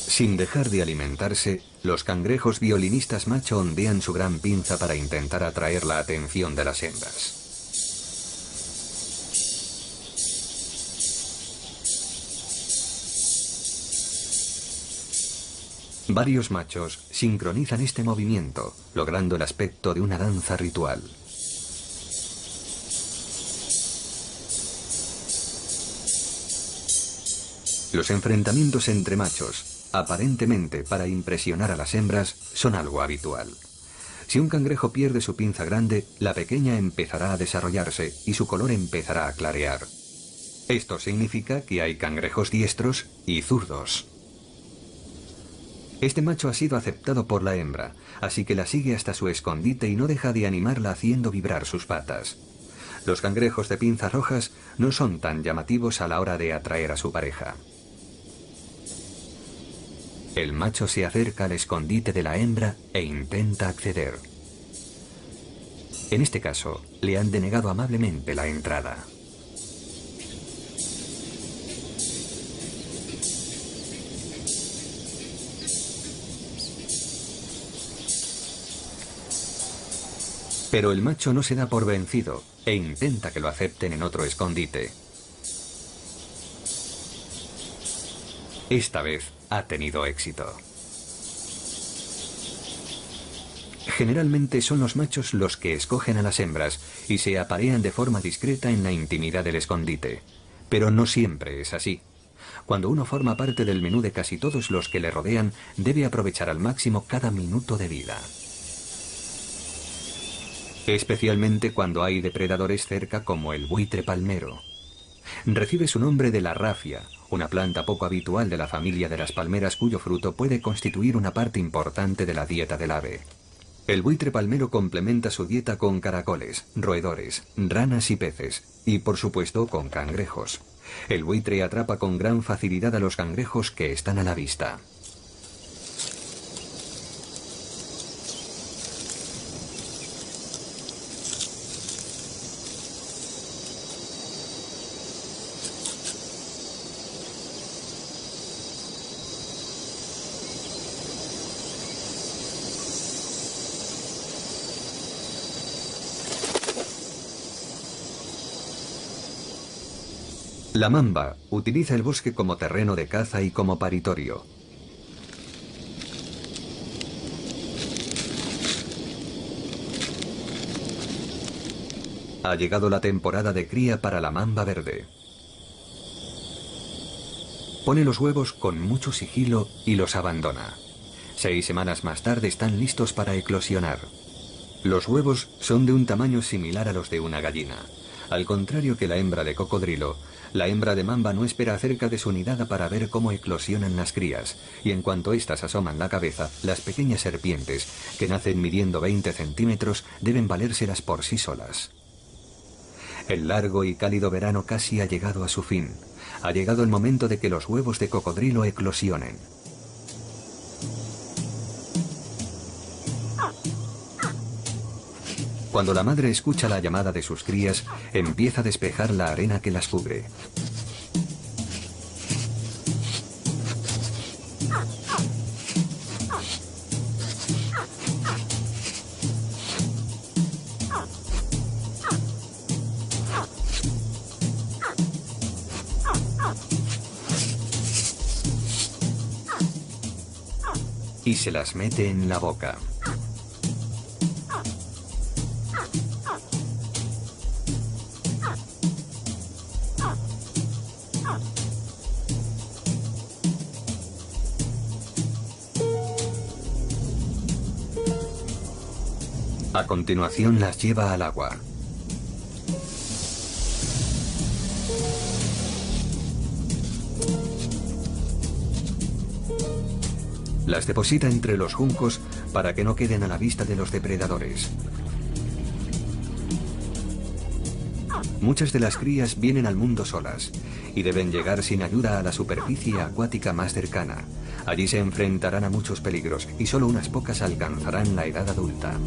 Sin dejar de alimentarse, los cangrejos violinistas macho ondean su gran pinza para intentar atraer la atención de las hembras. Varios machos sincronizan este movimiento, logrando el aspecto de una danza ritual. Los enfrentamientos entre machos, aparentemente para impresionar a las hembras, son algo habitual. Si un cangrejo pierde su pinza grande, la pequeña empezará a desarrollarse y su color empezará a clarear. Esto significa que hay cangrejos diestros y zurdos. Este macho ha sido aceptado por la hembra, así que la sigue hasta su escondite y no deja de animarla haciendo vibrar sus patas. Los cangrejos de pinzas rojas no son tan llamativos a la hora de atraer a su pareja. El macho se acerca al escondite de la hembra e intenta acceder. En este caso, le han denegado amablemente la entrada. Pero el macho no se da por vencido e intenta que lo acepten en otro escondite. Esta vez ha tenido éxito. Generalmente son los machos los que escogen a las hembras y se aparean de forma discreta en la intimidad del escondite. Pero no siempre es así. Cuando uno forma parte del menú de casi todos los que le rodean, debe aprovechar al máximo cada minuto de vida. Especialmente cuando hay depredadores cerca como el buitre palmero. Recibe su nombre de la rafia, una planta poco habitual de la familia de las palmeras cuyo fruto puede constituir una parte importante de la dieta del ave. El buitre palmero complementa su dieta con caracoles, roedores, ranas y peces, y por supuesto con cangrejos. El buitre atrapa con gran facilidad a los cangrejos que están a la vista. La mamba utiliza el bosque como terreno de caza y como paritorio. Ha llegado la temporada de cría para la mamba verde. Pone los huevos con mucho sigilo y los abandona. 6 semanas más tarde están listos para eclosionar. Los huevos son de un tamaño similar a los de una gallina. Al contrario que la hembra de cocodrilo, la hembra de mamba no espera cerca de su nidada para ver cómo eclosionan las crías, y en cuanto éstas asoman la cabeza, las pequeñas serpientes, que nacen midiendo 20 centímetros, deben valérselas por sí solas. El largo y cálido verano casi ha llegado a su fin. Ha llegado el momento de que los huevos de cocodrilo eclosionen. Cuando la madre escucha la llamada de sus crías, empieza a despejar la arena que las cubre. Y se las mete en la boca. A continuación las lleva al agua. Las deposita entre los juncos para que no queden a la vista de los depredadores. Muchas de las crías vienen al mundo solas y deben llegar sin ayuda a la superficie acuática más cercana. Allí se enfrentarán a muchos peligros y solo unas pocas alcanzarán la edad adulta.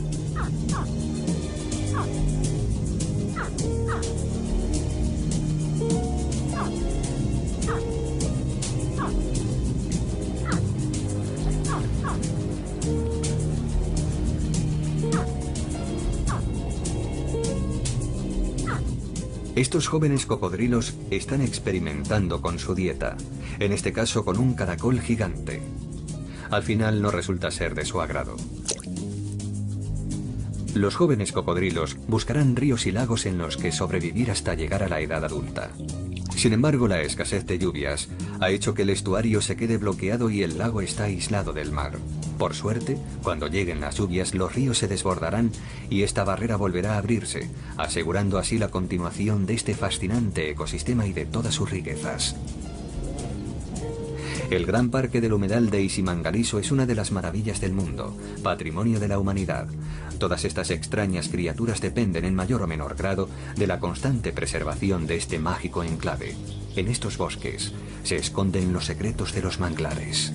Estos jóvenes cocodrilos están experimentando con su dieta, en este caso con un caracol gigante. Al final no resulta ser de su agrado. Los jóvenes cocodrilos buscarán ríos y lagos en los que sobrevivir hasta llegar a la edad adulta. Sin embargo, la escasez de lluvias ha hecho que el estuario se quede bloqueado y el lago está aislado del mar. Por suerte, cuando lleguen las lluvias, los ríos se desbordarán y esta barrera volverá a abrirse, asegurando así la continuación de este fascinante ecosistema y de todas sus riquezas. El Gran Parque del Humedal de Isimangaliso es una de las maravillas del mundo, patrimonio de la humanidad. Todas estas extrañas criaturas dependen en mayor o menor grado de la constante preservación de este mágico enclave. En estos bosques se esconden los secretos de los manglares.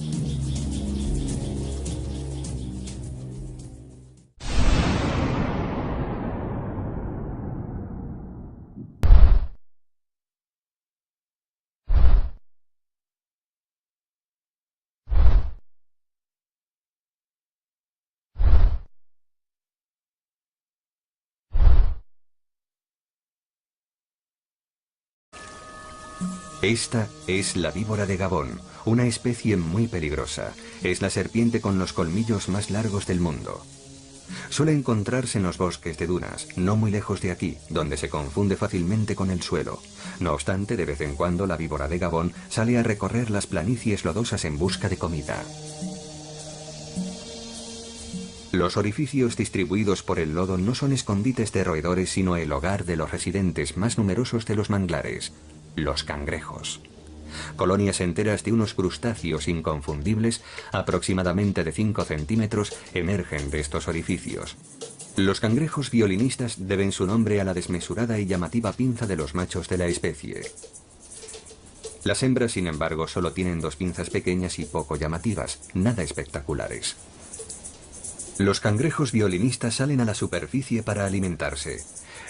Esta es la víbora de Gabón, una especie muy peligrosa. Es la serpiente con los colmillos más largos del mundo. Suele encontrarse en los bosques de dunas, no muy lejos de aquí, donde se confunde fácilmente con el suelo. No obstante, de vez en cuando la víbora de Gabón sale a recorrer las planicies lodosas en busca de comida. Los orificios distribuidos por el lodo no son escondites de roedores, sino el hogar de los residentes más numerosos de los manglares, los cangrejos. Colonias enteras de unos crustáceos inconfundibles, aproximadamente de 5 centímetros, emergen de estos orificios. Los cangrejos violinistas deben su nombre a la desmesurada y llamativa pinza de los machos de la especie. Las hembras, sin embargo, solo tienen 2 pinzas pequeñas y poco llamativas, nada espectaculares. Los cangrejos violinistas salen a la superficie para alimentarse.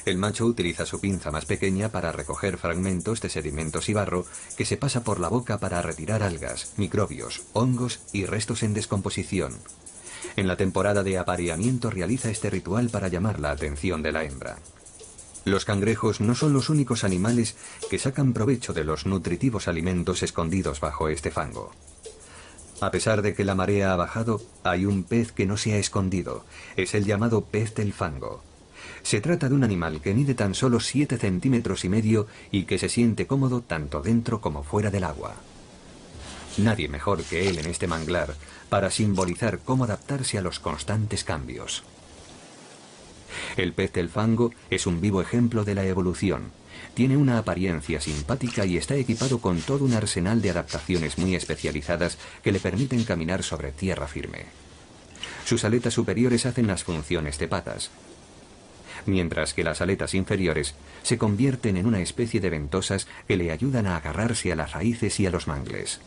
El macho utiliza su pinza más pequeña para recoger fragmentos de sedimentos y barro que se pasa por la boca para retirar algas, microbios, hongos y restos en descomposición. En la temporada de apareamiento realiza este ritual para llamar la atención de la hembra. Los cangrejos no son los únicos animales que sacan provecho de los nutritivos alimentos escondidos bajo este fango. A pesar de que la marea ha bajado, hay un pez que no se ha escondido. Es el llamado pez del fango. Se trata de un animal que mide tan solo 7,5 centímetros y que se siente cómodo tanto dentro como fuera del agua. Nadie mejor que él en este manglar para simbolizar cómo adaptarse a los constantes cambios. El pez del fango es un vivo ejemplo de la evolución. Tiene una apariencia simpática y está equipado con todo un arsenal de adaptaciones muy especializadas que le permiten caminar sobre tierra firme. Sus aletas superiores hacen las funciones de patas. mientras que las aletas inferiores se convierten en una especie de ventosas que le ayudan a agarrarse a las raíces y a los mangles.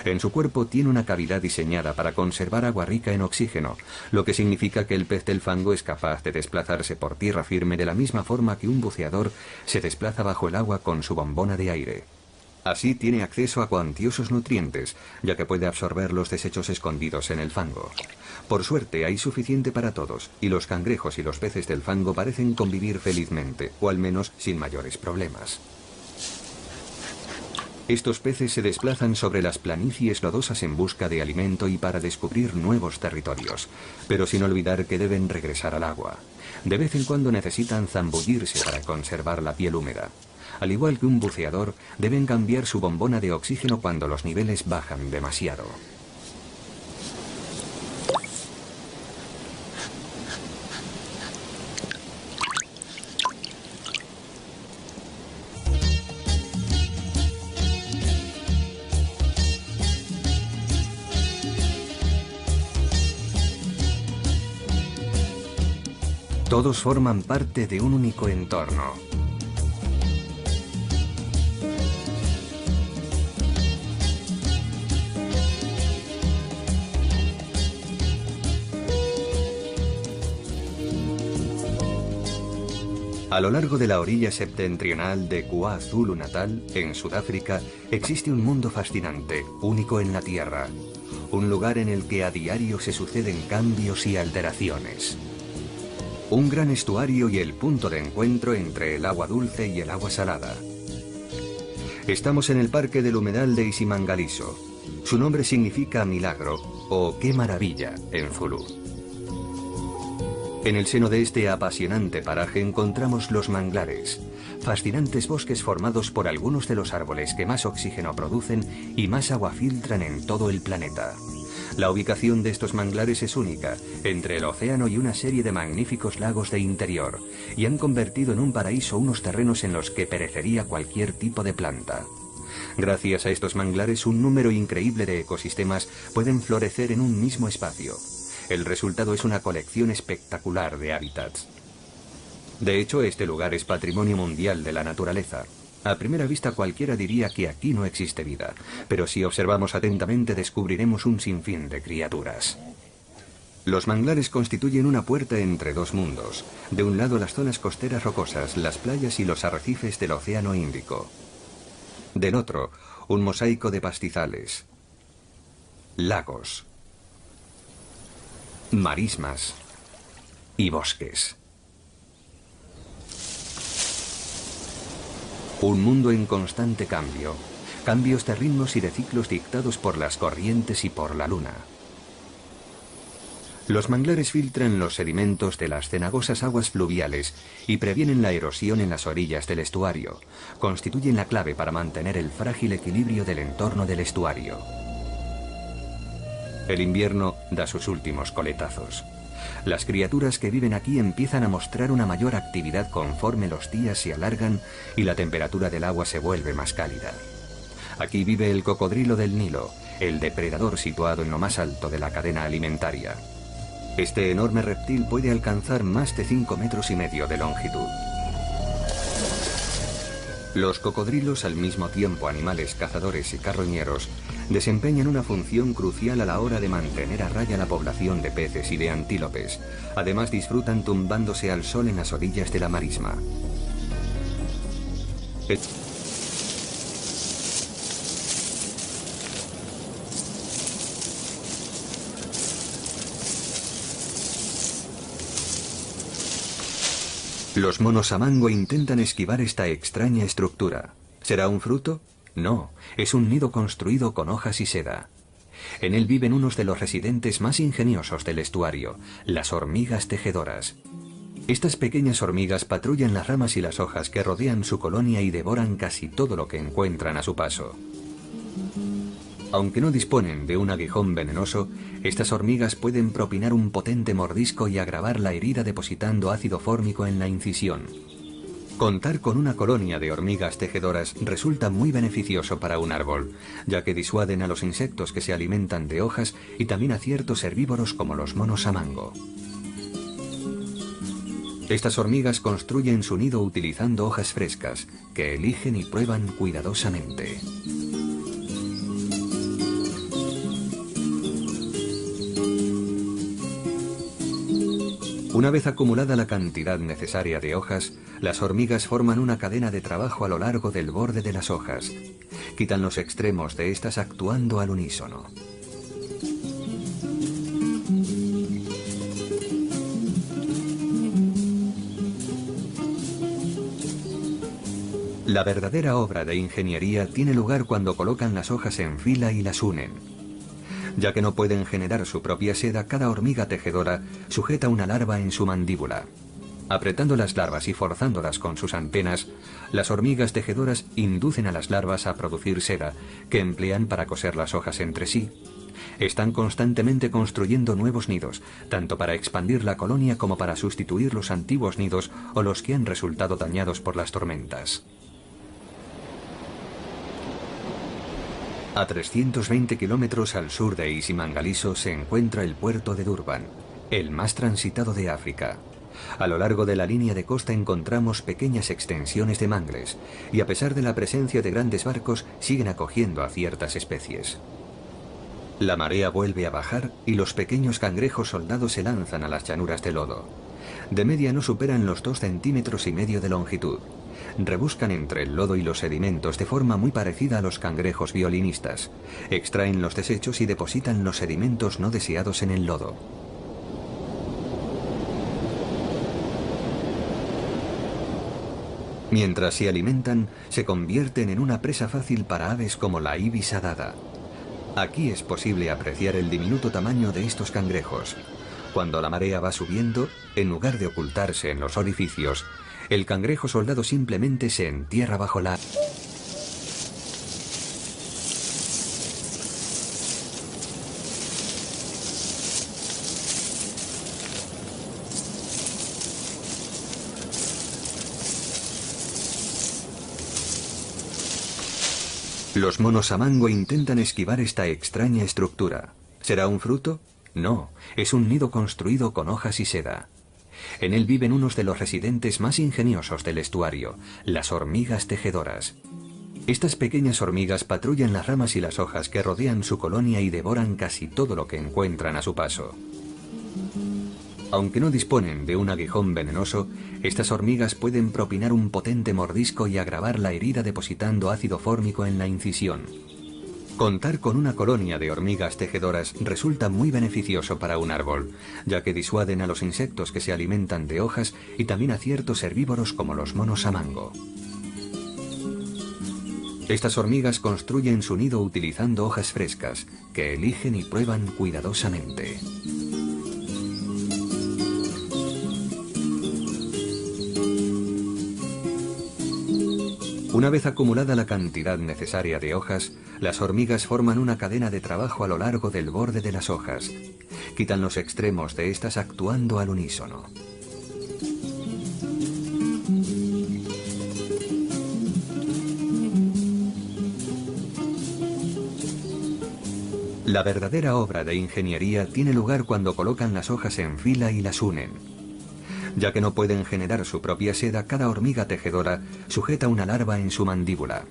En su cuerpo tiene una cavidad diseñada para conservar agua rica en oxígeno, lo que significa que el pez del fango es capaz de desplazarse por tierra firme de la misma forma que un buceador se desplaza bajo el agua con su bombona de aire. Así tiene acceso a cuantiosos nutrientes, ya que puede absorber los desechos escondidos en el fango. Por suerte hay suficiente para todos, y los cangrejos y los peces del fango parecen convivir felizmente, o al menos sin mayores problemas. Estos peces se desplazan sobre las planicies lodosas en busca de alimento y para descubrir nuevos territorios, pero sin olvidar que deben regresar al agua. De vez en cuando necesitan zambullirse para conservar la piel húmeda. Al igual que un buceador, deben cambiar su bombona de oxígeno cuando los niveles bajan demasiado. Todos forman parte de un único entorno. A lo largo de la orilla septentrional de KwaZulu-Natal, en Sudáfrica, existe un mundo fascinante, único en la Tierra. Un lugar en el que a diario se suceden cambios y alteraciones. Un gran estuario y el punto de encuentro entre el agua dulce y el agua salada. Estamos en el Parque del Humedal de Isimangaliso. Su nombre significa milagro o qué maravilla en Zulu. En el seno de este apasionante paraje encontramos los manglares, fascinantes bosques formados por algunos de los árboles que más oxígeno producen y más agua filtran en todo el planeta. La ubicación de estos manglares es única, entre el océano y una serie de magníficos lagos de interior, y han convertido en un paraíso unos terrenos en los que perecería cualquier tipo de planta. Gracias a estos manglares, un número increíble de ecosistemas pueden florecer en un mismo espacio. El resultado es una colección espectacular de hábitats. De hecho, este lugar es patrimonio mundial de la naturaleza. A primera vista cualquiera diría que aquí no existe vida, pero si observamos atentamente descubriremos un sinfín de criaturas. Los manglares constituyen una puerta entre dos mundos. De un lado las zonas costeras rocosas, las playas y los arrecifes del Océano Índico. Del otro, un mosaico de pastizales, lagos, marismas y bosques. Un mundo en constante cambio, cambios de ritmos y de ciclos dictados por las corrientes y por la luna. Los manglares filtran los sedimentos de las cenagosas aguas fluviales y previenen la erosión en las orillas del estuario. Constituyen la clave para mantener el frágil equilibrio del entorno del estuario. El invierno da sus últimos coletazos. Las criaturas que viven aquí empiezan a mostrar una mayor actividad conforme los días se alargan y la temperatura del agua se vuelve más cálida. Aquí vive el cocodrilo del Nilo, el depredador situado en lo más alto de la cadena alimentaria. Este enorme reptil puede alcanzar más de 5,5 metros de longitud. Los cocodrilos, al mismo tiempo animales cazadores y carroñeros, desempeñan una función crucial a la hora de mantener a raya la población de peces y de antílopes. Además disfrutan tumbándose al sol en las orillas de la marisma. Los monos samango intentan esquivar esta extraña estructura. ¿Será un fruto? No, es un nido construido con hojas y seda. En él viven unos de los residentes más ingeniosos del estuario, las hormigas tejedoras. Estas pequeñas hormigas patrullan las ramas y las hojas que rodean su colonia y devoran casi todo lo que encuentran a su paso. Aunque no disponen de un aguijón venenoso, estas hormigas pueden propinar un potente mordisco y agravar la herida depositando ácido fórmico en la incisión. Contar con una colonia de hormigas tejedoras resulta muy beneficioso para un árbol, ya que disuaden a los insectos que se alimentan de hojas y también a ciertos herbívoros como los monos samango. Estas hormigas construyen su nido utilizando hojas frescas, que eligen y prueban cuidadosamente. Una vez acumulada la cantidad necesaria de hojas, las hormigas forman una cadena de trabajo a lo largo del borde de las hojas. Quitan los extremos de estas actuando al unísono. La verdadera obra de ingeniería tiene lugar cuando colocan las hojas en fila y las unen. Ya que no pueden generar su propia seda, cada hormiga tejedora sujeta una larva en su mandíbula. Apretando las larvas y forzándolas con sus antenas, las hormigas tejedoras inducen a las larvas a producir seda, que emplean para coser las hojas entre sí. Están constantemente construyendo nuevos nidos, tanto para expandir la colonia como para sustituir los antiguos nidos o los que han resultado dañados por las tormentas. A 320 kilómetros al sur de Isimangaliso se encuentra el puerto de Durban, el más transitado de África. A lo largo de la línea de costa encontramos pequeñas extensiones de mangles, y a pesar de la presencia de grandes barcos, siguen acogiendo a ciertas especies. La marea vuelve a bajar y los pequeños cangrejos soldados se lanzan a las llanuras de lodo. De media no superan los 2,5 centímetros de longitud. Rebuscan entre el lodo y los sedimentos de forma muy parecida a los cangrejos violinistas. Extraen los desechos y depositan los sedimentos no deseados en el lodo. Mientras se alimentan, se convierten en una presa fácil para aves como la ibis adada. Aquí es posible apreciar el diminuto tamaño de estos cangrejos. Cuando la marea va subiendo, en lugar de ocultarse en los orificios, el cangrejo soldado simplemente se entierra bajo la... Los monos samango intentan esquivar esta extraña estructura. ¿Será un fruto? No, es un nido construido con hojas y seda. En él viven unos de los residentes más ingeniosos del estuario, las hormigas tejedoras. Estas pequeñas hormigas patrullan las ramas y las hojas que rodean su colonia y devoran casi todo lo que encuentran a su paso. Aunque no disponen de un aguijón venenoso, estas hormigas pueden propinar un potente mordisco y agravar la herida depositando ácido fórmico en la incisión. Contar con una colonia de hormigas tejedoras resulta muy beneficioso para un árbol, ya que disuaden a los insectos que se alimentan de hojas y también a ciertos herbívoros como los monos samango. Estas hormigas construyen su nido utilizando hojas frescas, que eligen y prueban cuidadosamente. Una vez acumulada la cantidad necesaria de hojas, las hormigas forman una cadena de trabajo a lo largo del borde de las hojas. Quitan los extremos de estas actuando al unísono. La verdadera obra de ingeniería tiene lugar cuando colocan las hojas en fila y las unen. Ya que no pueden generar su propia seda, cada hormiga tejedora sujeta una larva en su mandíbula.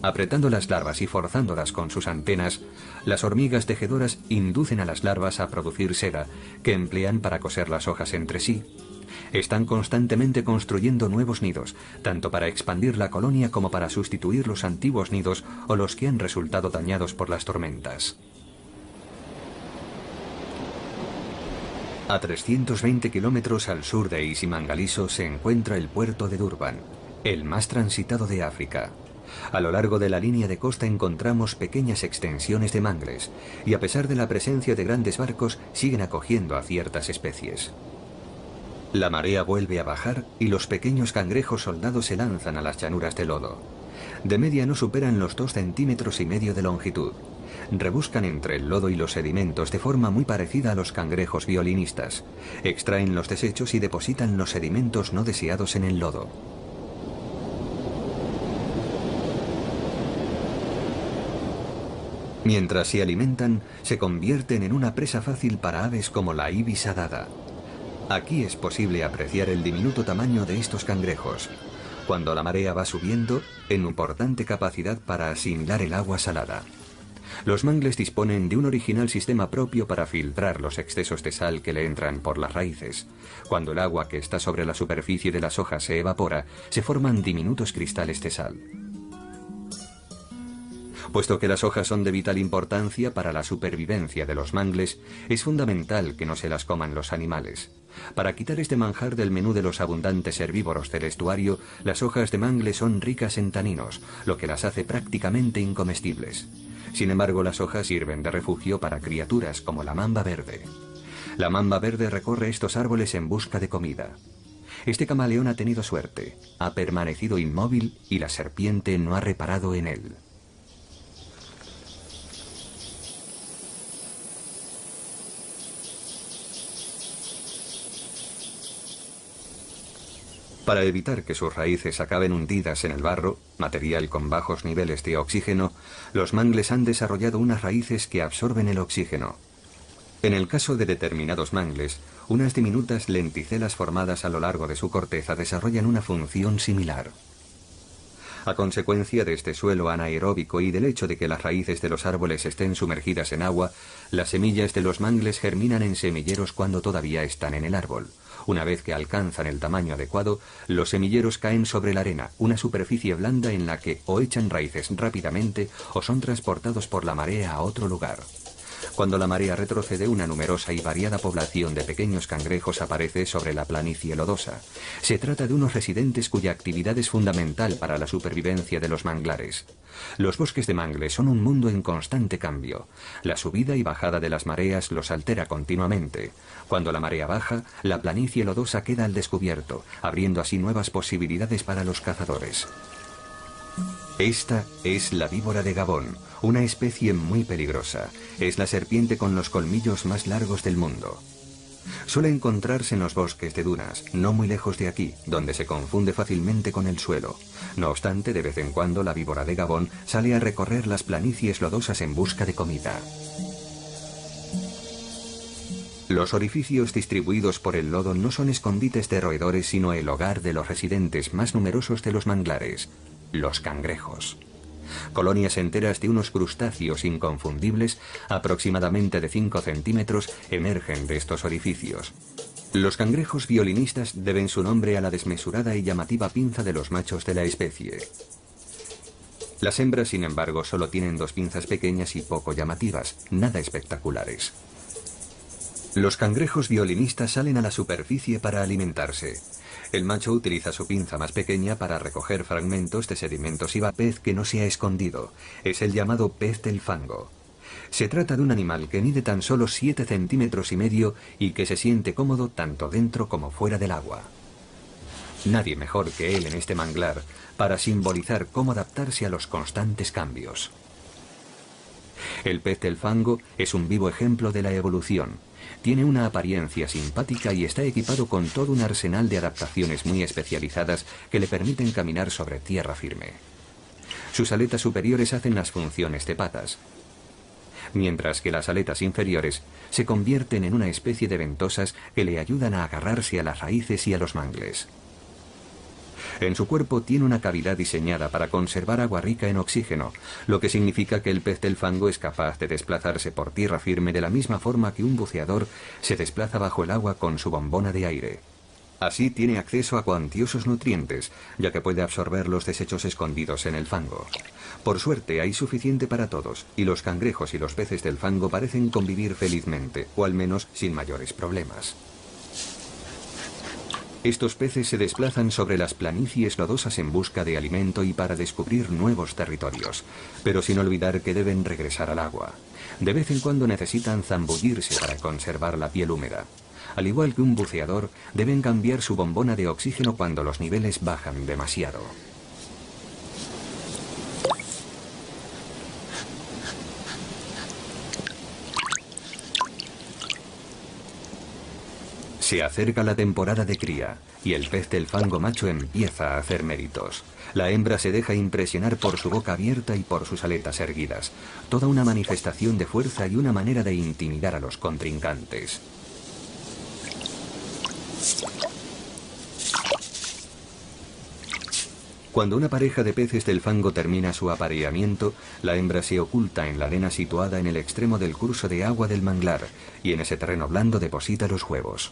Apretando las larvas y forzándolas con sus antenas, las hormigas tejedoras inducen a las larvas a producir seda, que emplean para coser las hojas entre sí. Están constantemente construyendo nuevos nidos, tanto para expandir la colonia como para sustituir los antiguos nidos o los que han resultado dañados por las tormentas. A 320 kilómetros al sur de Isimangaliso se encuentra el puerto de Durban, el más transitado de África. A lo largo de la línea de costa encontramos pequeñas extensiones de mangles, y a pesar de la presencia de grandes barcos, siguen acogiendo a ciertas especies. La marea vuelve a bajar y los pequeños cangrejos soldados se lanzan a las llanuras de lodo. De media no superan los 2,5 centímetros de longitud. Rebuscan entre el lodo y los sedimentos de forma muy parecida a los cangrejos violinistas. Extraen los desechos y depositan los sedimentos no deseados en el lodo. Mientras se alimentan, se convierten en una presa fácil para aves como la ibis adada. Aquí es posible apreciar el diminuto tamaño de estos cangrejos. Cuando la marea va subiendo, en importante capacidad para asimilar el agua salada. Los mangles disponen de un original sistema propio para filtrar los excesos de sal que le entran por las raíces. Cuando el agua que está sobre la superficie de las hojas se evapora, se forman diminutos cristales de sal. Puesto que las hojas son de vital importancia para la supervivencia de los mangles, es fundamental que no se las coman los animales. Para quitar este manjar del menú de los abundantes herbívoros del estuario, las hojas de mangle son ricas en taninos, lo que las hace prácticamente incomestibles. Sin embargo, las hojas sirven de refugio para criaturas como la mamba verde. La mamba verde recorre estos árboles en busca de comida. Este camaleón ha tenido suerte, ha permanecido inmóvil y la serpiente no ha reparado en él. Para evitar que sus raíces acaben hundidas en el barro, material con bajos niveles de oxígeno, los mangles han desarrollado unas raíces que absorben el oxígeno. En el caso de determinados mangles, unas diminutas lenticelas formadas a lo largo de su corteza desarrollan una función similar. A consecuencia de este suelo anaeróbico y del hecho de que las raíces de los árboles estén sumergidas en agua, las semillas de los mangles germinan en semilleros cuando todavía están en el árbol. Una vez que alcanzan el tamaño adecuado, los semilleros caen sobre la arena, una superficie blanda en la que o echan raíces rápidamente o son transportados por la marea a otro lugar. Cuando la marea retrocede, una numerosa y variada población de pequeños cangrejos aparece sobre la planicie lodosa. Se trata de unos residentes cuya actividad es fundamental para la supervivencia de los manglares. Los bosques de mangle son un mundo en constante cambio. La subida y bajada de las mareas los altera continuamente. Cuando la marea baja, la planicie lodosa queda al descubierto, abriendo así nuevas posibilidades para los cazadores. Esta es la víbora de Gabón, una especie muy peligrosa. Es la serpiente con los colmillos más largos del mundo. Suele encontrarse en los bosques de dunas, no muy lejos de aquí, donde se confunde fácilmente con el suelo. No obstante, de vez en cuando la víbora de Gabón sale a recorrer las planicies lodosas en busca de comida. Los orificios distribuidos por el lodo no son escondites de roedores, sino el hogar de los residentes más numerosos de los manglares, los cangrejos. Colonias enteras de unos crustáceos inconfundibles, aproximadamente de 5 centímetros, emergen de estos orificios. Los cangrejos violinistas deben su nombre a la desmesurada y llamativa pinza de los machos de la especie. Las hembras, sin embargo, solo tienen 2 pinzas pequeñas y poco llamativas, nada espectaculares. Los cangrejos violinistas salen a la superficie para alimentarse. El macho utiliza su pinza más pequeña para recoger fragmentos de sedimentos y pez que no se ha escondido. Es el llamado pez del fango. Se trata de un animal que mide tan solo 7,5 centímetros y que se siente cómodo tanto dentro como fuera del agua. Nadie mejor que él en este manglar para simbolizar cómo adaptarse a los constantes cambios. El pez del fango es un vivo ejemplo de la evolución. Tiene una apariencia simpática y está equipado con todo un arsenal de adaptaciones muy especializadas que le permiten caminar sobre tierra firme. Sus aletas superiores hacen las funciones de patas, mientras que las aletas inferiores se convierten en una especie de ventosas que le ayudan a agarrarse a las raíces y a los mangles. En su cuerpo tiene una cavidad diseñada para conservar agua rica en oxígeno, lo que significa que el pez del fango es capaz de desplazarse por tierra firme de la misma forma que un buceador se desplaza bajo el agua con su bombona de aire. Así tiene acceso a cuantiosos nutrientes, ya que puede absorber los desechos escondidos en el fango. Por suerte hay suficiente para todos, y los cangrejos y los peces del fango parecen convivir felizmente, o al menos sin mayores problemas. Estos peces se desplazan sobre las planicies lodosas en busca de alimento y para descubrir nuevos territorios, pero sin olvidar que deben regresar al agua. De vez en cuando necesitan zambullirse para conservar la piel húmeda. Al igual que un buceador, deben cambiar su bombona de oxígeno cuando los niveles bajan demasiado. Se acerca la temporada de cría y el pez del fango macho empieza a hacer méritos. La hembra se deja impresionar por su boca abierta y por sus aletas erguidas. Toda una manifestación de fuerza y una manera de intimidar a los contrincantes. Cuando una pareja de peces del fango termina su apareamiento, la hembra se oculta en la arena situada en el extremo del curso de agua del manglar y en ese terreno blando deposita los huevos.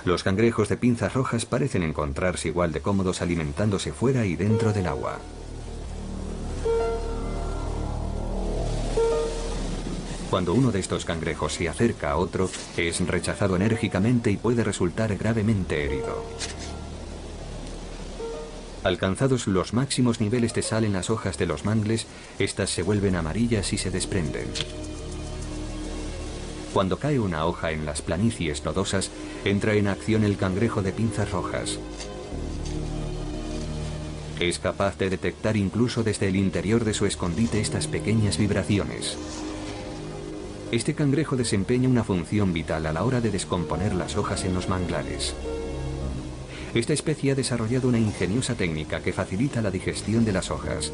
Los cangrejos de pinzas rojas parecen encontrarse igual de cómodos alimentándose fuera y dentro del agua. Cuando uno de estos cangrejos se acerca a otro, es rechazado enérgicamente y puede resultar gravemente herido. Alcanzados los máximos niveles de sal en las hojas de los mangles, estas se vuelven amarillas y se desprenden. Cuando cae una hoja en las planicies lodosas, entra en acción el cangrejo de pinzas rojas. Es capaz de detectar incluso desde el interior de su escondite estas pequeñas vibraciones. Este cangrejo desempeña una función vital a la hora de descomponer las hojas en los manglares. Esta especie ha desarrollado una ingeniosa técnica que facilita la digestión de las hojas.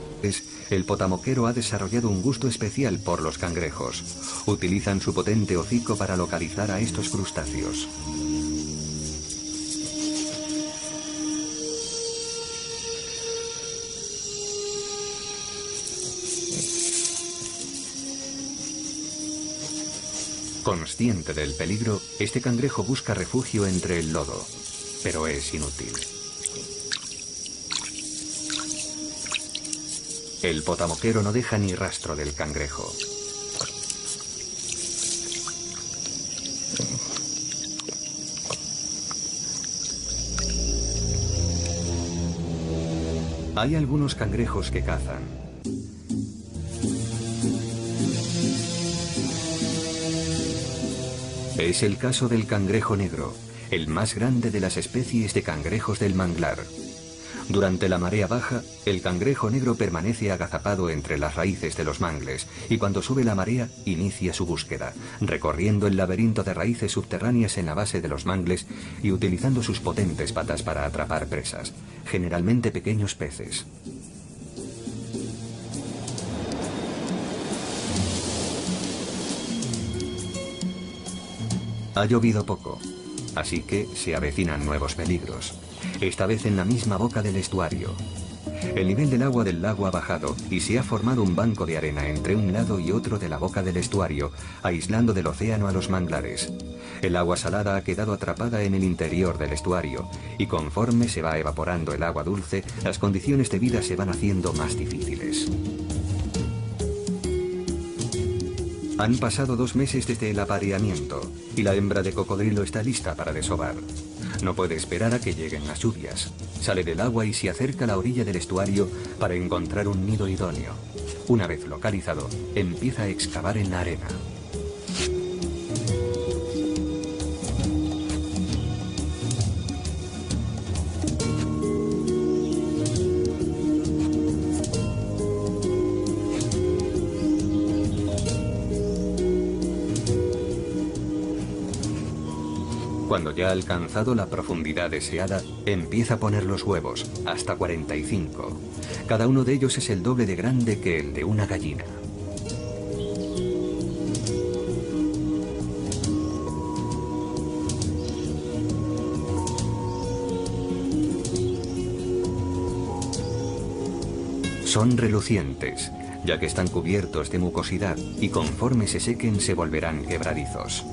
El potamoquero ha desarrollado un gusto especial por los cangrejos. Utilizan su potente hocico para localizar a estos crustáceos. Consciente del peligro, este cangrejo busca refugio entre el lodo, pero es inútil. El potamoquero no deja ni rastro del cangrejo. Hay algunos cangrejos que cazan. Es el caso del cangrejo negro, el más grande de las especies de cangrejos del manglar. Durante la marea baja, el cangrejo negro permanece agazapado entre las raíces de los mangles y cuando sube la marea inicia su búsqueda, recorriendo el laberinto de raíces subterráneas en la base de los mangles y utilizando sus potentes patas para atrapar presas, generalmente pequeños peces. Ha llovido poco, así que se avecinan nuevos peligros, esta vez en la misma boca del estuario. El nivel del agua del lago ha bajado y se ha formado un banco de arena entre un lado y otro de la boca del estuario, aislando del océano a los manglares. El agua salada ha quedado atrapada en el interior del estuario y conforme se va evaporando el agua dulce, las condiciones de vida se van haciendo más difíciles. Han pasado 2 meses desde el apareamiento y la hembra de cocodrilo está lista para desovar. No puede esperar a que lleguen las lluvias. Sale del agua y se acerca a la orilla del estuario para encontrar un nido idóneo. Una vez localizado, empieza a excavar en la arena. Cuando ya ha alcanzado la profundidad deseada, empieza a poner los huevos, hasta 45. Cada uno de ellos es el doble de grande que el de una gallina. Son relucientes, ya que están cubiertos de mucosidad y conforme se sequen se volverán quebradizos.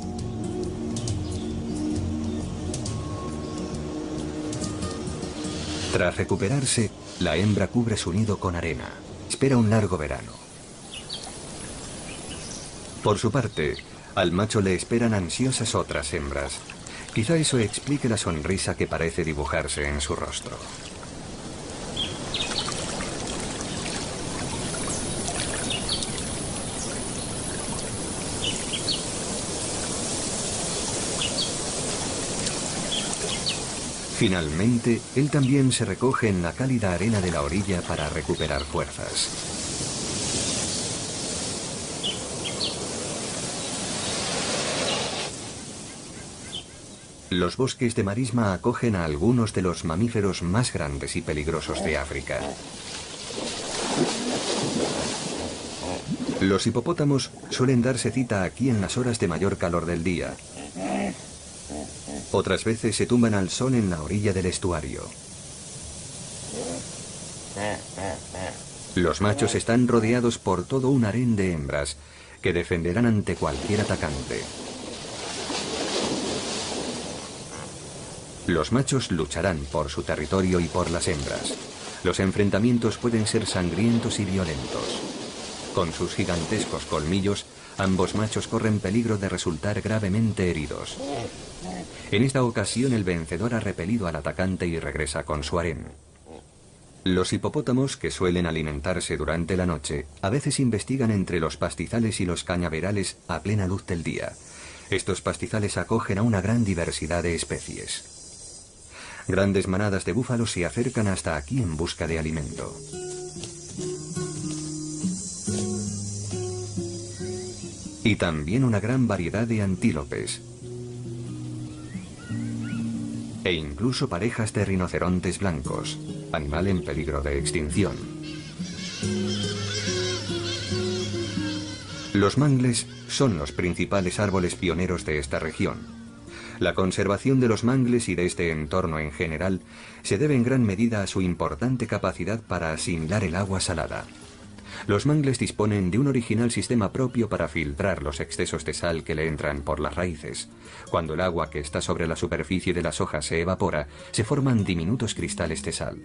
Tras recuperarse, la hembra cubre su nido con arena. Espera un largo verano. Por su parte, al macho le esperan ansiosas otras hembras. Quizá eso explique la sonrisa que parece dibujarse en su rostro. Finalmente, él también se recoge en la cálida arena de la orilla para recuperar fuerzas. Los bosques de marisma acogen a algunos de los mamíferos más grandes y peligrosos de África. Los hipopótamos suelen darse cita aquí en las horas de mayor calor del día. Otras veces se tumban al sol en la orilla del estuario. Los machos están rodeados por todo un harén de hembras que defenderán ante cualquier atacante. Los machos lucharán por su territorio y por las hembras. Los enfrentamientos pueden ser sangrientos y violentos. Con sus gigantescos colmillos, ambos machos corren peligro de resultar gravemente heridos. En esta ocasión, el vencedor ha repelido al atacante y regresa con su harén. Los hipopótamos, que suelen alimentarse durante la noche, a veces investigan entre los pastizales y los cañaverales a plena luz del día. Estos pastizales acogen a una gran diversidad de especies. Grandes manadas de búfalos se acercan hasta aquí en busca de alimento. Y también una gran variedad de antílopes. E incluso parejas de rinocerontes blancos, animal en peligro de extinción. Los mangles son los principales árboles pioneros de esta región. La conservación de los mangles y de este entorno en general se debe en gran medida a su importante capacidad para asimilar el agua salada. Los mangles disponen de un original sistema propio para filtrar los excesos de sal que le entran por las raíces. Cuando el agua que está sobre la superficie de las hojas se evapora, se forman diminutos cristales de sal.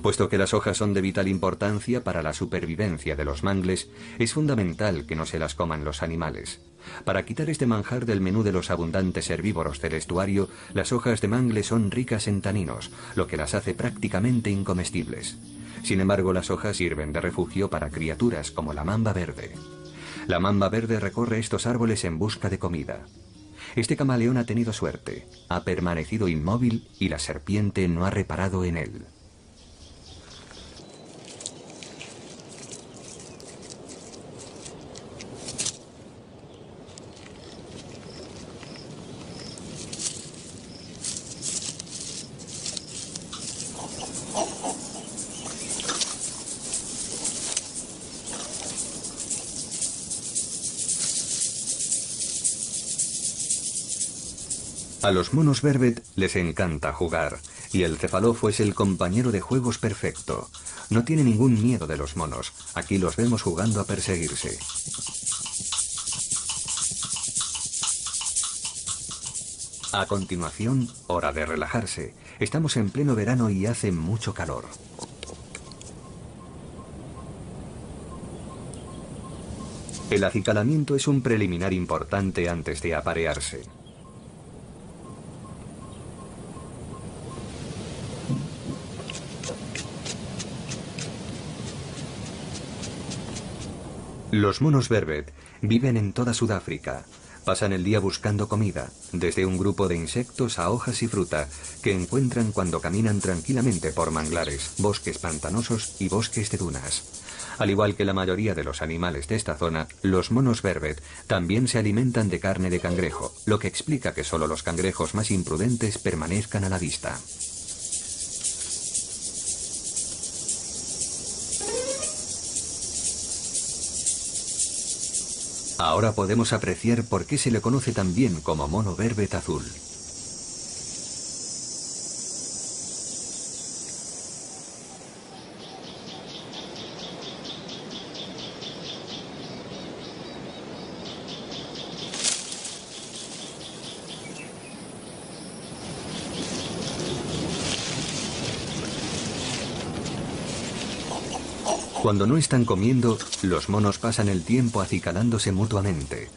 Puesto que las hojas son de vital importancia para la supervivencia de los mangles, es fundamental que no se las coman los animales. Para quitar este manjar del menú de los abundantes herbívoros del estuario, las hojas de mangle son ricas en taninos, lo que las hace prácticamente incomestibles. Sin embargo, las hojas sirven de refugio para criaturas como la mamba verde. La mamba verde recorre estos árboles en busca de comida. Este camaleón ha tenido suerte, ha permanecido inmóvil y la serpiente no ha reparado en él. A los monos vervet les encanta jugar, y el cefalofo es el compañero de juegos perfecto. No tiene ningún miedo de los monos, aquí los vemos jugando a perseguirse. A continuación, hora de relajarse. Estamos en pleno verano y hace mucho calor. El acicalamiento es un preliminar importante antes de aparearse. Los monos vervet viven en toda Sudáfrica. Pasan el día buscando comida, desde un grupo de insectos a hojas y fruta, que encuentran cuando caminan tranquilamente por manglares, bosques pantanosos y bosques de dunas. Al igual que la mayoría de los animales de esta zona, los monos vervet también se alimentan de carne de cangrejo, lo que explica que solo los cangrejos más imprudentes permanezcan a la vista. Ahora podemos apreciar por qué se le conoce también como mono vervet azul. Cuando no están comiendo, los monos pasan el tiempo acicalándose mutuamente.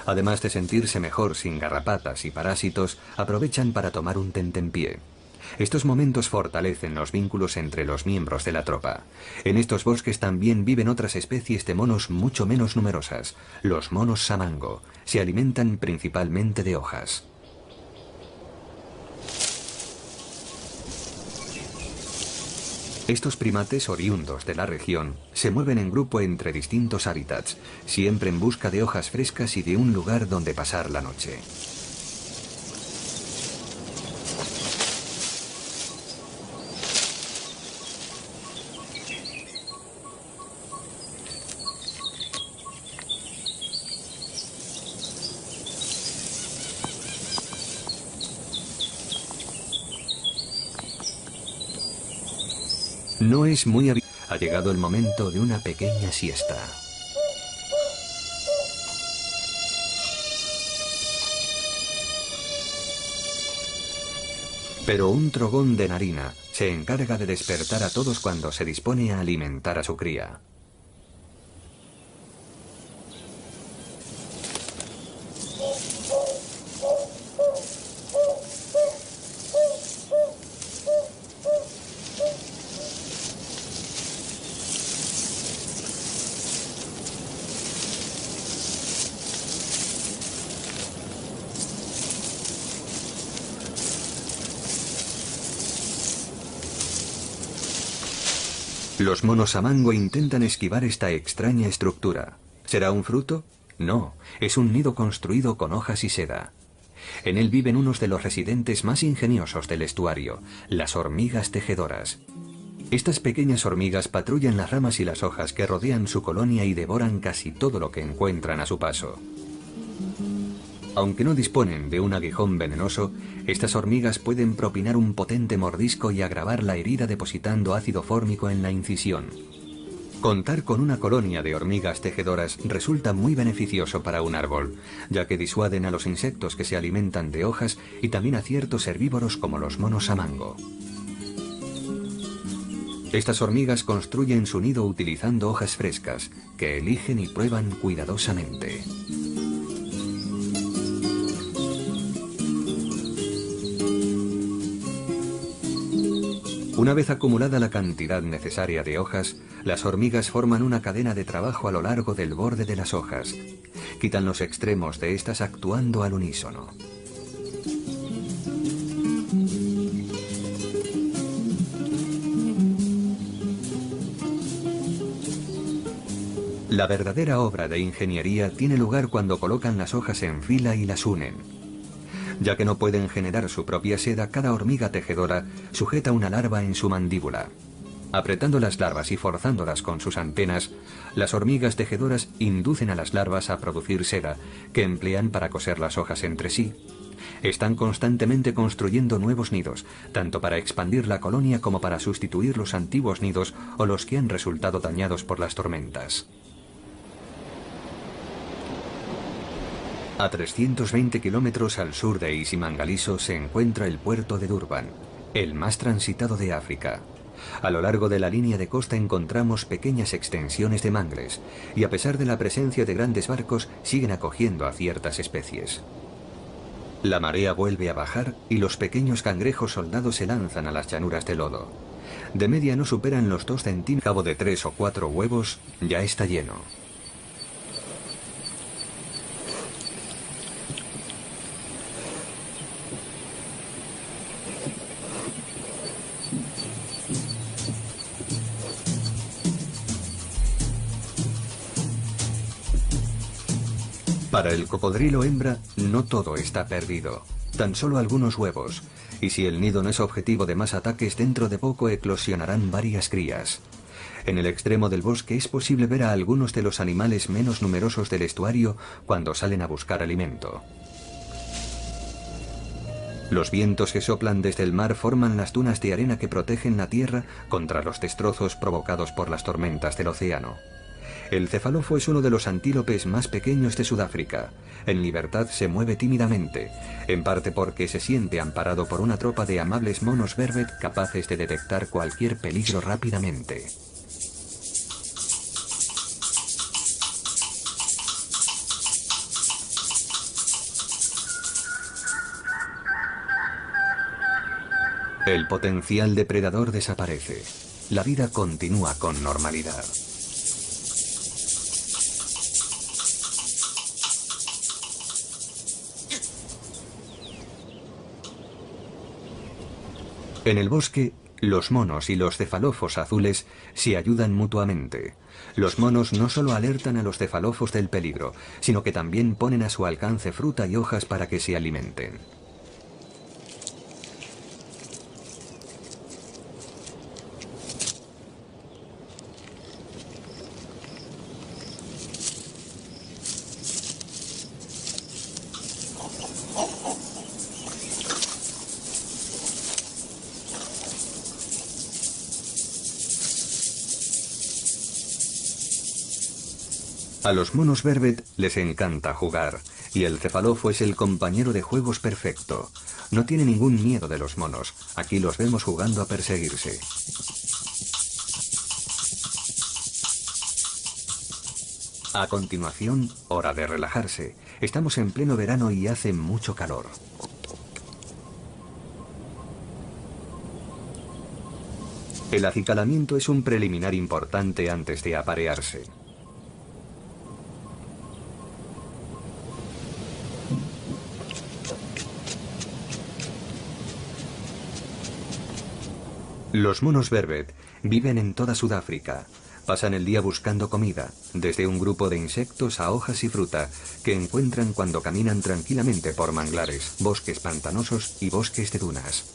Además de sentirse mejor sin garrapatas y parásitos, aprovechan para tomar un tentempié. Estos momentos fortalecen los vínculos entre los miembros de la tropa. En estos bosques también viven otras especies de monos mucho menos numerosas, los monos samango. Se alimentan principalmente de hojas. Estos primates oriundos de la región se mueven en grupo entre distintos hábitats, siempre en busca de hojas frescas y de un lugar donde pasar la noche. No es muy habitual. Ha llegado el momento de una pequeña siesta. Pero un trogón de narina se encarga de despertar a todos cuando se dispone a alimentar a su cría. Los monos samango intentan esquivar esta extraña estructura. ¿Será un fruto? No, es un nido construido con hojas y seda. En él viven unos de los residentes más ingeniosos del estuario, las hormigas tejedoras. Estas pequeñas hormigas patrullan las ramas y las hojas que rodean su colonia y devoran casi todo lo que encuentran a su paso. Aunque no disponen de un aguijón venenoso, estas hormigas pueden propinar un potente mordisco y agravar la herida depositando ácido fórmico en la incisión. Contar con una colonia de hormigas tejedoras resulta muy beneficioso para un árbol, ya que disuaden a los insectos que se alimentan de hojas y también a ciertos herbívoros como los monos samango. Estas hormigas construyen su nido utilizando hojas frescas, que eligen y prueban cuidadosamente. Una vez acumulada la cantidad necesaria de hojas, las hormigas forman una cadena de trabajo a lo largo del borde de las hojas. Quitan los extremos de estas actuando al unísono. La verdadera obra de ingeniería tiene lugar cuando colocan las hojas en fila y las unen. Ya que no pueden generar su propia seda, cada hormiga tejedora sujeta una larva en su mandíbula. Apretando las larvas y forzándolas con sus antenas, las hormigas tejedoras inducen a las larvas a producir seda, que emplean para coser las hojas entre sí. Están constantemente construyendo nuevos nidos, tanto para expandir la colonia como para sustituir los antiguos nidos o los que han resultado dañados por las tormentas. A 320 kilómetros al sur de Isimangaliso se encuentra el puerto de Durban, el más transitado de África. A lo largo de la línea de costa encontramos pequeñas extensiones de mangles, y a pesar de la presencia de grandes barcos, siguen acogiendo a ciertas especies. La marea vuelve a bajar y los pequeños cangrejos soldados se lanzan a las llanuras de lodo. De media no superan los 2 centímetros. Al cabo de 3 o 4 huevos, ya está lleno. Para el cocodrilo hembra, no todo está perdido, tan solo algunos huevos, y si el nido no es objetivo de más ataques, dentro de poco eclosionarán varias crías. En el extremo del bosque es posible ver a algunos de los animales menos numerosos del estuario cuando salen a buscar alimento. Los vientos que soplan desde el mar forman las dunas de arena que protegen la tierra contra los destrozos provocados por las tormentas del océano. El cefalofo es uno de los antílopes más pequeños de Sudáfrica. En libertad se mueve tímidamente, en parte porque se siente amparado por una tropa de amables monos vervet capaces de detectar cualquier peligro rápidamente. El potencial depredador desaparece. La vida continúa con normalidad. En el bosque, los monos y los cefalófos azules se ayudan mutuamente. Los monos no solo alertan a los cefalófos del peligro, sino que también ponen a su alcance fruta y hojas para que se alimenten. A los monos Vervet les encanta jugar, y el cefalófo es el compañero de juegos perfecto. No tiene ningún miedo de los monos. Aquí los vemos jugando a perseguirse. A continuación, hora de relajarse. Estamos en pleno verano y hace mucho calor. El acicalamiento es un preliminar importante antes de aparearse. Los monos Vervet viven en toda Sudáfrica. Pasan el día buscando comida, desde un grupo de insectos a hojas y fruta, que encuentran cuando caminan tranquilamente por manglares, bosques pantanosos y bosques de dunas.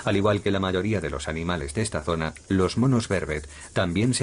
Al igual que la mayoría de los animales de esta zona, los monos Vervet también se